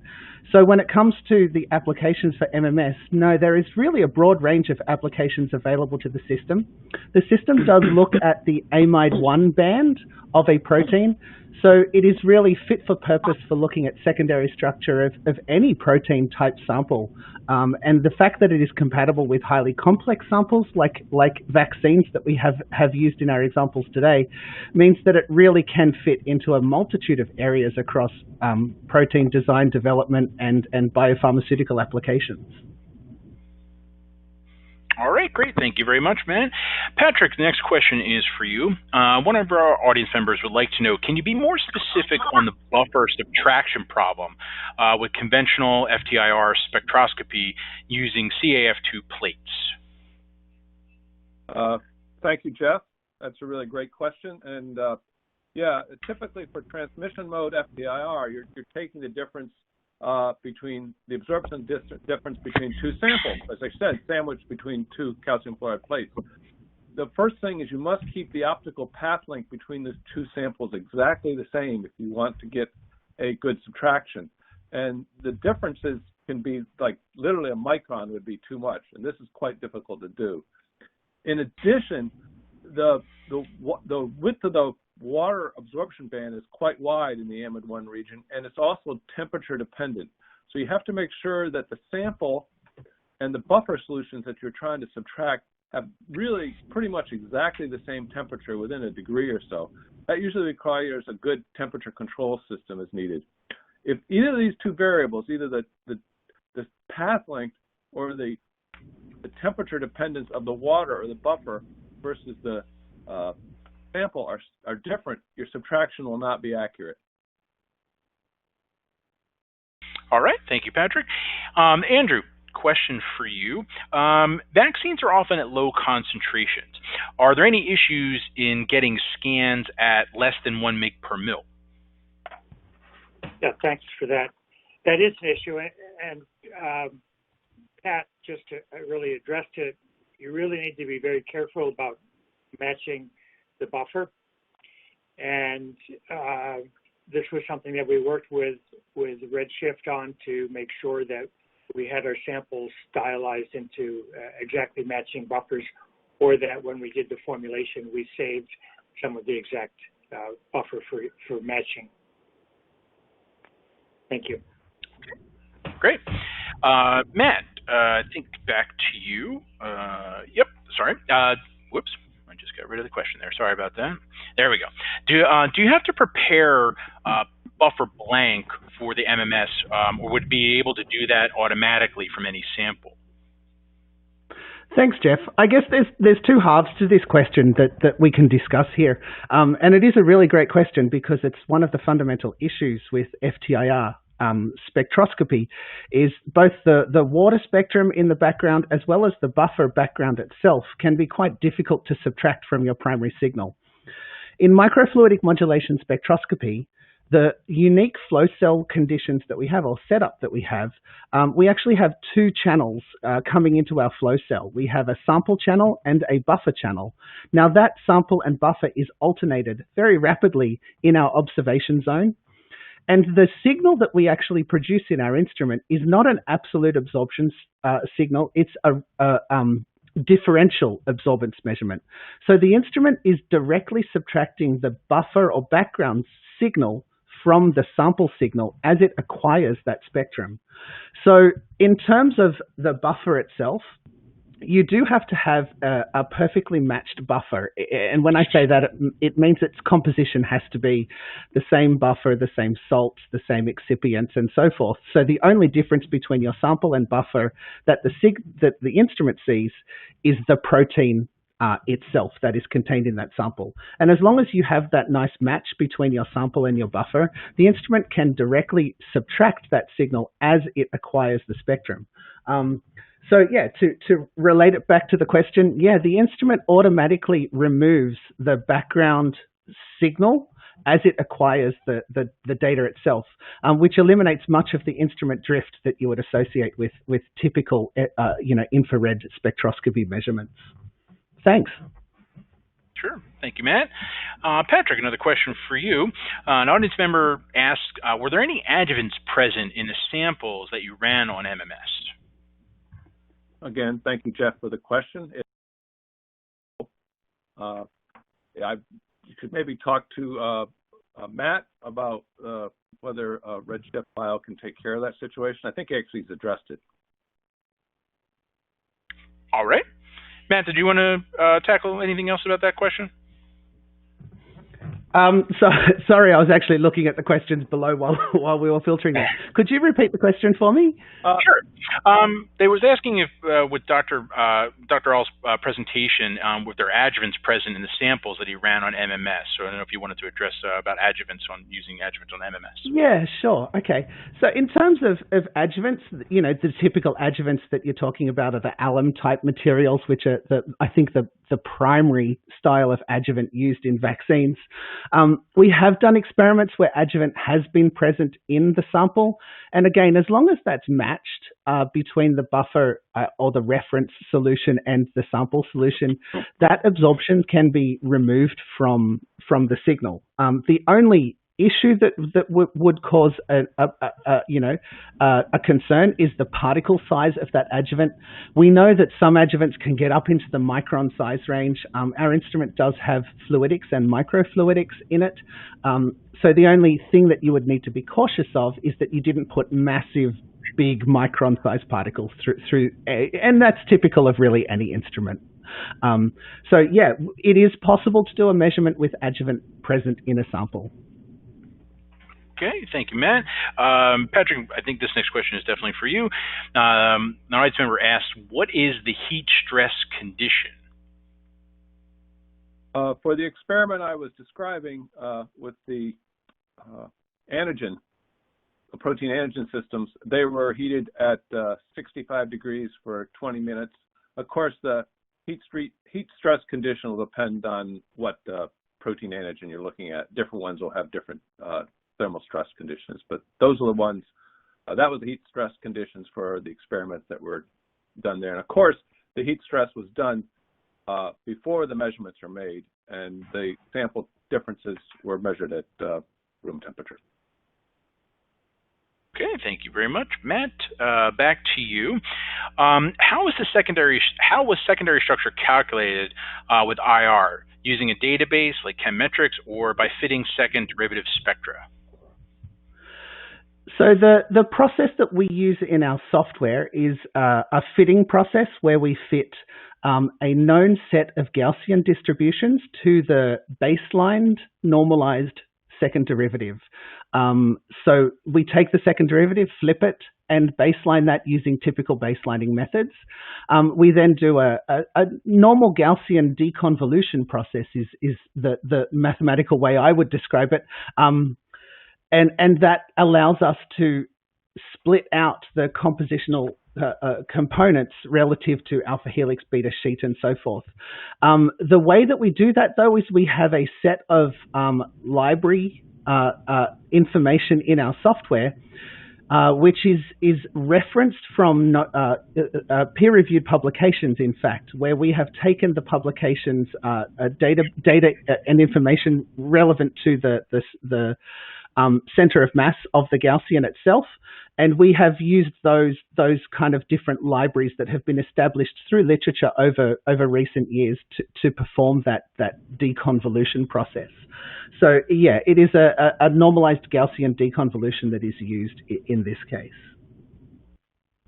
So when it comes to the applications for MMS, no, there is really a broad range of applications available to the system. The system does look at the amide-1 band of a protein, so it is really fit for purpose for looking at secondary structure of any protein type sample. And the fact that it is compatible with highly complex samples like vaccines that we have used in our examples today means that it really can fit into a multitude of areas across protein design, development, and biopharmaceutical applications. All right, great. Thank you very much, Matt. Patrick, the next question is for you. One of our audience members would like to know, can you be more specific on the buffer subtraction problem with conventional FTIR spectroscopy using CAF2 plates? Thank you, Jeff. That's a really great question. And yeah, typically for transmission mode FTIR, you're taking the difference between the absorption difference between two samples, as I said, sandwiched between two calcium fluoride plates. the first thing is you must keep the optical path length between the two samples exactly the same if you want to get a good subtraction. And the differences can be like literally a micron would be too much, and this is quite difficult to do. In addition, the width of the water absorption band is quite wide in the amide-1 region, and it's also temperature dependent. So you have to make sure that the sample and the buffer solutions that you're trying to subtract have really pretty much exactly the same temperature within a degree or so. That usually requires a good temperature control system as needed. If either of these two variables, either the path length or the temperature dependence of the water or the buffer versus the sample are different, your subtraction will not be accurate. All right, thank you, Patrick. Andrew, question for you. Vaccines are often at low concentrations. Are there any issues in getting scans at less than 1 mg per mil? Yeah, thanks for that. That is an issue, and Pat, just to really address it, you really need to be very careful about matching the buffer. And this was something that we worked with RedShift on to make sure that we had our samples stylized into exactly matching buffers, or that when we did the formulation, we saved some of the exact buffer for matching. Thank you. Great. Matt, I think back to you. Yep, sorry. Whoops, I just got rid of the question there. Sorry about that. There we go. Do you have to prepare buffer blank for the MMS, or would it be able to do that automatically from any sample? Thanks, Jeff. I guess there's two halves to this question that we can discuss here. And it is a really great question because it's one of the fundamental issues with FTIR spectroscopy is both the water spectrum in the background as well as the buffer background itself can be quite difficult to subtract from your primary signal. In microfluidic modulation spectroscopy, the unique flow cell conditions that we have, or setup that we have, we actually have two channels coming into our flow cell. We have a sample channel and a buffer channel. Now that sample and buffer is alternated very rapidly in our observation zone. And the signal that we actually produce in our instrument is not an absolute absorption signal, it's a differential absorbance measurement. So the instrument is directly subtracting the buffer or background signal from the sample signal as it acquires that spectrum. So in terms of the buffer itself, you do have to have a perfectly matched buffer. And when I say that, it means its composition has to be the same buffer, the same salts, the same excipients, and so forth. So the only difference between your sample and buffer that the instrument sees is the protein itself that is contained in that sample. And as long as you have that nice match between your sample and your buffer, the instrument can directly subtract that signal as it acquires the spectrum. So yeah, to relate it back to the question, yeah, the instrument automatically removes the background signal as it acquires the data itself, which eliminates much of the instrument drift that you would associate with typical infrared spectroscopy measurements. Thanks. Sure. Thank you, Matt. Patrick, another question for you. An audience member asked, were there any adjuvants present in the samples that you ran on MMS? Again, thank you, Jeff, for the question. You could maybe talk to Matt about whether RedShiftBio can take care of that situation. I think actually he's addressed it. All right. Matt, did you want to tackle anything else about that question? Sorry, I was actually looking at the questions below while we were filtering them. Could you repeat the question for me? Sure. They was asking if with Dr. All's presentation, with their adjuvants present in the samples that he ran on MMS. So I don't know if you wanted to address about adjuvants on using adjuvants on MMS. Yeah, sure. Okay. So in terms of adjuvants, the typical adjuvants that you're talking about are the alum type materials, which are I think the the primary style of adjuvant used in vaccines. We have done experiments where adjuvant has been present in the sample. And again, as long as that's matched between the buffer or the reference solution and the sample solution, that absorption can be removed from the signal. The only issue that would cause a concern is the particle size of that adjuvant. We know that some adjuvants can get up into the micron size range. Our instrument does have fluidics and microfluidics in it. So the only thing that you would need to be cautious of is that you didn't put massive, big micron size particles through, and that's typical of really any instrument. So yeah, it is possible to do a measurement with adjuvant present in a sample. Okay, thank you, Matt. Patrick, I think this next question is definitely for you. An audience member asked, what is the heat stress condition? For the experiment I was describing with the antigen, the protein antigen systems, they were heated at 65 degrees for 20 minutes. Of course, the heat stress condition will depend on what protein antigen you're looking at. Different ones will have different thermal stress conditions, but those are the ones, that was the heat stress conditions for the experiments that were done there. And of course, the heat stress was done before the measurements are made, and the sample differences were measured at room temperature. Okay, thank you very much, Matt. Back to you. How was secondary structure calculated with IR? Using a database like Chemetrix or by fitting second derivative spectra? So the process that we use in our software is a fitting process where we fit a known set of Gaussian distributions to the baseline normalized second derivative. So we take the second derivative, flip it, and baseline that using typical baselining methods. We then do a normal Gaussian deconvolution process is the mathematical way I would describe it. And that allows us to split out the compositional components relative to alpha helix, beta sheet, and so forth. The way that we do that, though, is we have a set of library information in our software, which is referenced from peer-reviewed publications, in fact, where we have taken the publications data and information relevant to the center of mass of the Gaussian itself, and we have used those kind of different libraries that have been established through literature over recent years to perform that deconvolution process. So yeah, it is a normalized Gaussian deconvolution that is used in this case.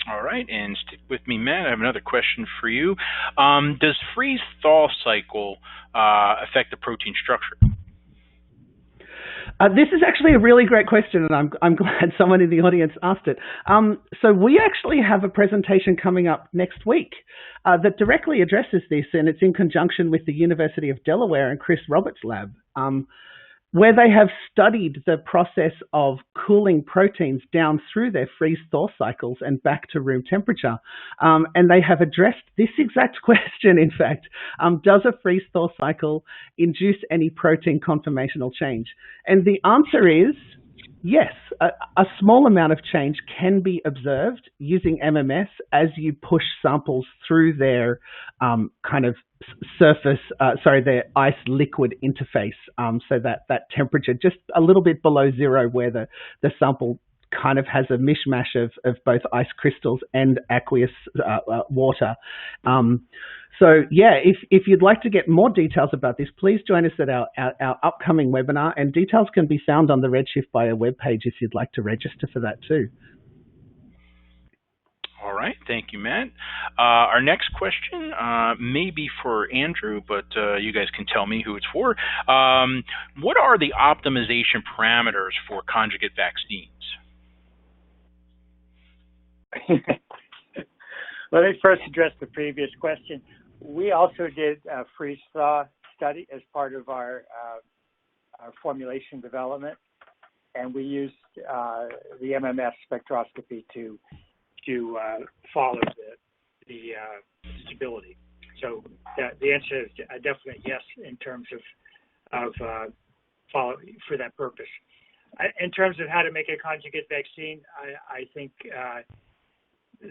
All right, and stick with me, Matt. I have another question for you. Does freeze-thaw cycle affect the protein structure? This is actually a really great question, and I'm glad someone in the audience asked it. So we actually have a presentation coming up next week that directly addresses this, and it's in conjunction with the University of Delaware and Chris Roberts' lab, where they have studied the process of cooling proteins down through their freeze-thaw cycles and back to room temperature. And they have addressed this exact question, in fact. Does a freeze-thaw cycle induce any protein conformational change? And the answer is yes. A small amount of change can be observed using MMS as you push samples through their kind of surface, their ice liquid interface, so that temperature just a little bit below zero, where the sample kind of has a mishmash of both ice crystals and aqueous water. So yeah, if you'd like to get more details about this, please join us at our upcoming webinar, and details can be found on the RedShiftBio webpage if you'd like to register for that too. All right, thank you, Matt. Our next question may be for Andrew, but you guys can tell me who it's for. What are the optimization parameters for conjugate vaccines? Let me first address the previous question. We also did a freeze-thaw study as part of our formulation development, and we used the MMS spectroscopy to follow the stability. So the answer is a definite yes in terms of follow for that purpose. In terms of how to make a conjugate vaccine, I think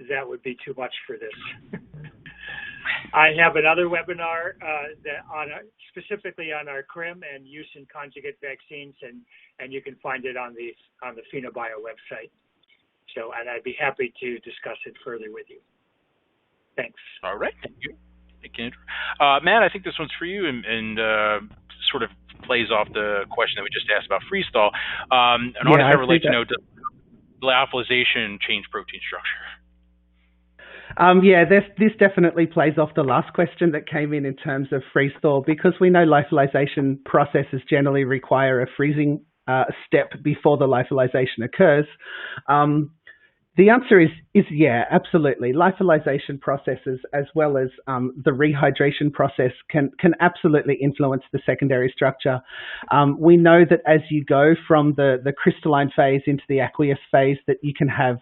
that would be too much for this. I have another webinar specifically on our CRIM and use in conjugate vaccines, and you can find it on the Fina Bio website. So, and I'd be happy to discuss it further with you. Thanks. All right, thank you. Thank you, Andrew. Matt, I think this one's for you, and sort of plays off the question that we just asked about freeze-thaw. An audience would like to know, does lyophilization change protein structure? Yeah, this definitely plays off the last question that came in terms of freeze-thaw, because we know lyophilization processes generally require a freezing step before the lyophilization occurs. The answer is yeah, absolutely. Lyophilization processes as well as the rehydration process can absolutely influence the secondary structure. We know that as you go from the crystalline phase into the aqueous phase, that you can have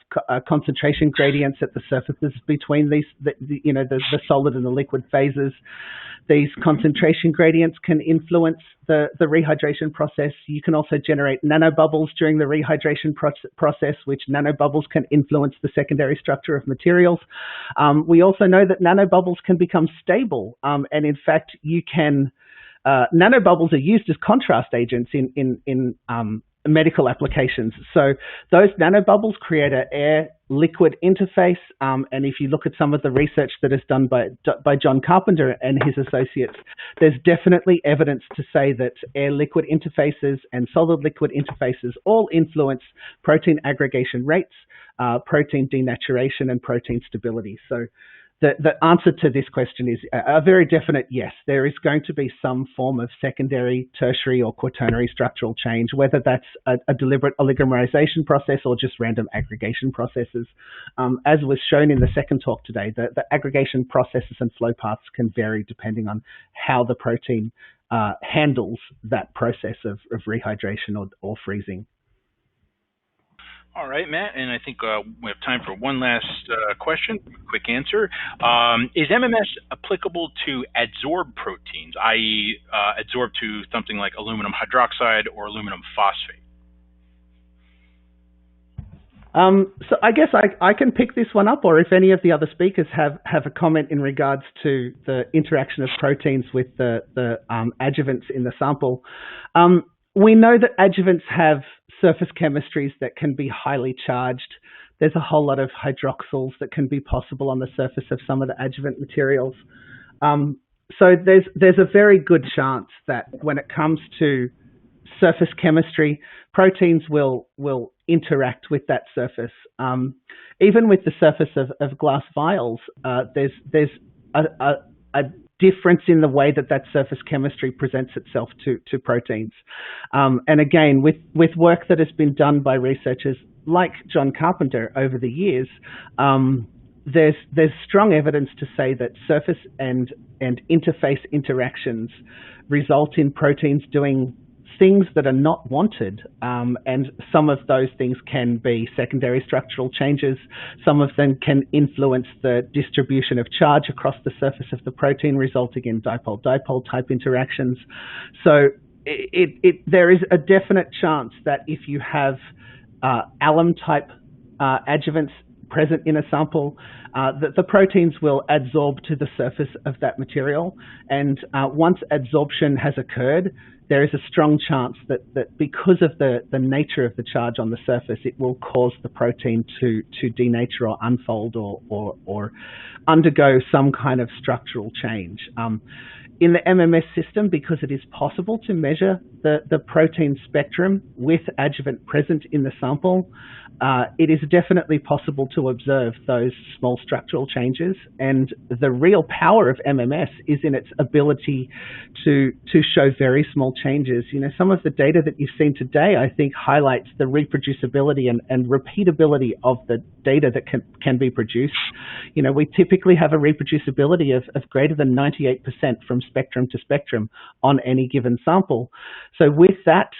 concentration gradients at the surfaces between these, the solid and the liquid phases. These concentration gradients can influence the rehydration process. You can also generate nanobubbles during the rehydration process, which nanobubbles can influence the secondary structure of materials. We also know that nanobubbles can become stable, and in fact, you can. Nanobubbles are used as contrast agents in medical applications. So those nanobubbles create an air-liquid interface, and if you look at some of the research that is done by John Carpenter and his associates, there's definitely evidence to say that air-liquid interfaces and solid-liquid interfaces all influence protein aggregation rates, protein denaturation, and protein stability. So the answer to this question is a very definite yes. There is going to be some form of secondary, tertiary, or quaternary structural change, whether that's a deliberate oligomerization process or just random aggregation processes. As was shown in the second talk today, the aggregation processes and flow paths can vary depending on how the protein handles that process of rehydration or freezing. All right, Matt, and I think we have time for one last question, quick answer. Is MMS applicable to adsorbed proteins, i.e. adsorbed to something like aluminum hydroxide or aluminum phosphate? So I guess I can pick this one up, or if any of the other speakers have a comment in regards to the interaction of proteins with the adjuvants in the sample. We know that adjuvants have surface chemistries that can be highly charged. There's a whole lot of hydroxyls that can be possible on the surface of some of the adjuvant materials. So there's a very good chance that when it comes to surface chemistry, proteins will interact with that surface. Even with the surface of glass vials, there's a difference in the way that surface chemistry presents itself to proteins. And again, with work that has been done by researchers like John Carpenter over the years, there's strong evidence to say that surface and interface interactions result in proteins doing things that are not wanted, and some of those things can be secondary structural changes. Some of them can influence the distribution of charge across the surface of the protein, resulting in dipole-dipole type interactions. So there is a definite chance that if you have alum type adjuvants present in a sample, that the proteins will adsorb to the surface of that material, and once adsorption has occurred, there is a strong chance that because of the nature of the charge on the surface, it will cause the protein to denature or unfold or undergo some kind of structural change. In the MMS system, because it is possible to measure the protein spectrum with adjuvant present in the sample, it is definitely possible to observe those small structural changes. And the real power of MMS is in its ability to show very small changes. You know, some of the data that you've seen today, I think, highlights the reproducibility and repeatability of the data that can be produced. You know, we typically have a reproducibility of greater than 98% from spectrum to spectrum on any given sample. So with that,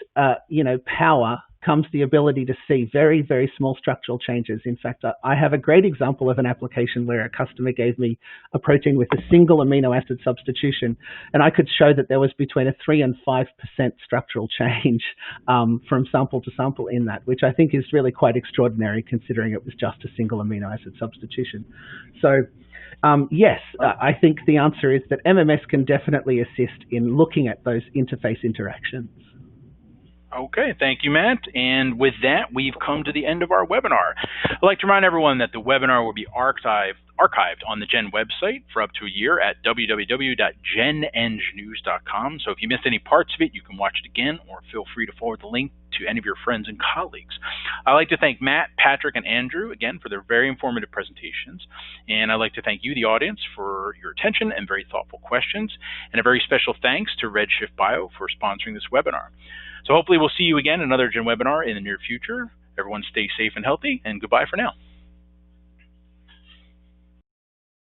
power, comes the ability to see very, very small structural changes. In fact, I have a great example of an application where a customer gave me a protein with a single amino acid substitution, and I could show that there was between a 3 and 5% structural change from sample to sample in that, which I think is really quite extraordinary considering it was just a single amino acid substitution. So yes, I think the answer is that MMS can definitely assist in looking at those interface interactions. Okay, thank you, Matt. And with that, we've come to the end of our webinar. I'd like to remind everyone that the webinar will be archived on the GEN website for up to a year at www.genengnews.com. So if you missed any parts of it, you can watch it again, or feel free to forward the link to any of your friends and colleagues. I'd like to thank Matt, Patrick, and Andrew again for their very informative presentations. And I'd like to thank you, the audience, for your attention and very thoughtful questions. And a very special thanks to RedShiftBio for sponsoring this webinar. So hopefully we'll see you again in another Gen webinar in the near future. Everyone stay safe and healthy, and goodbye for now.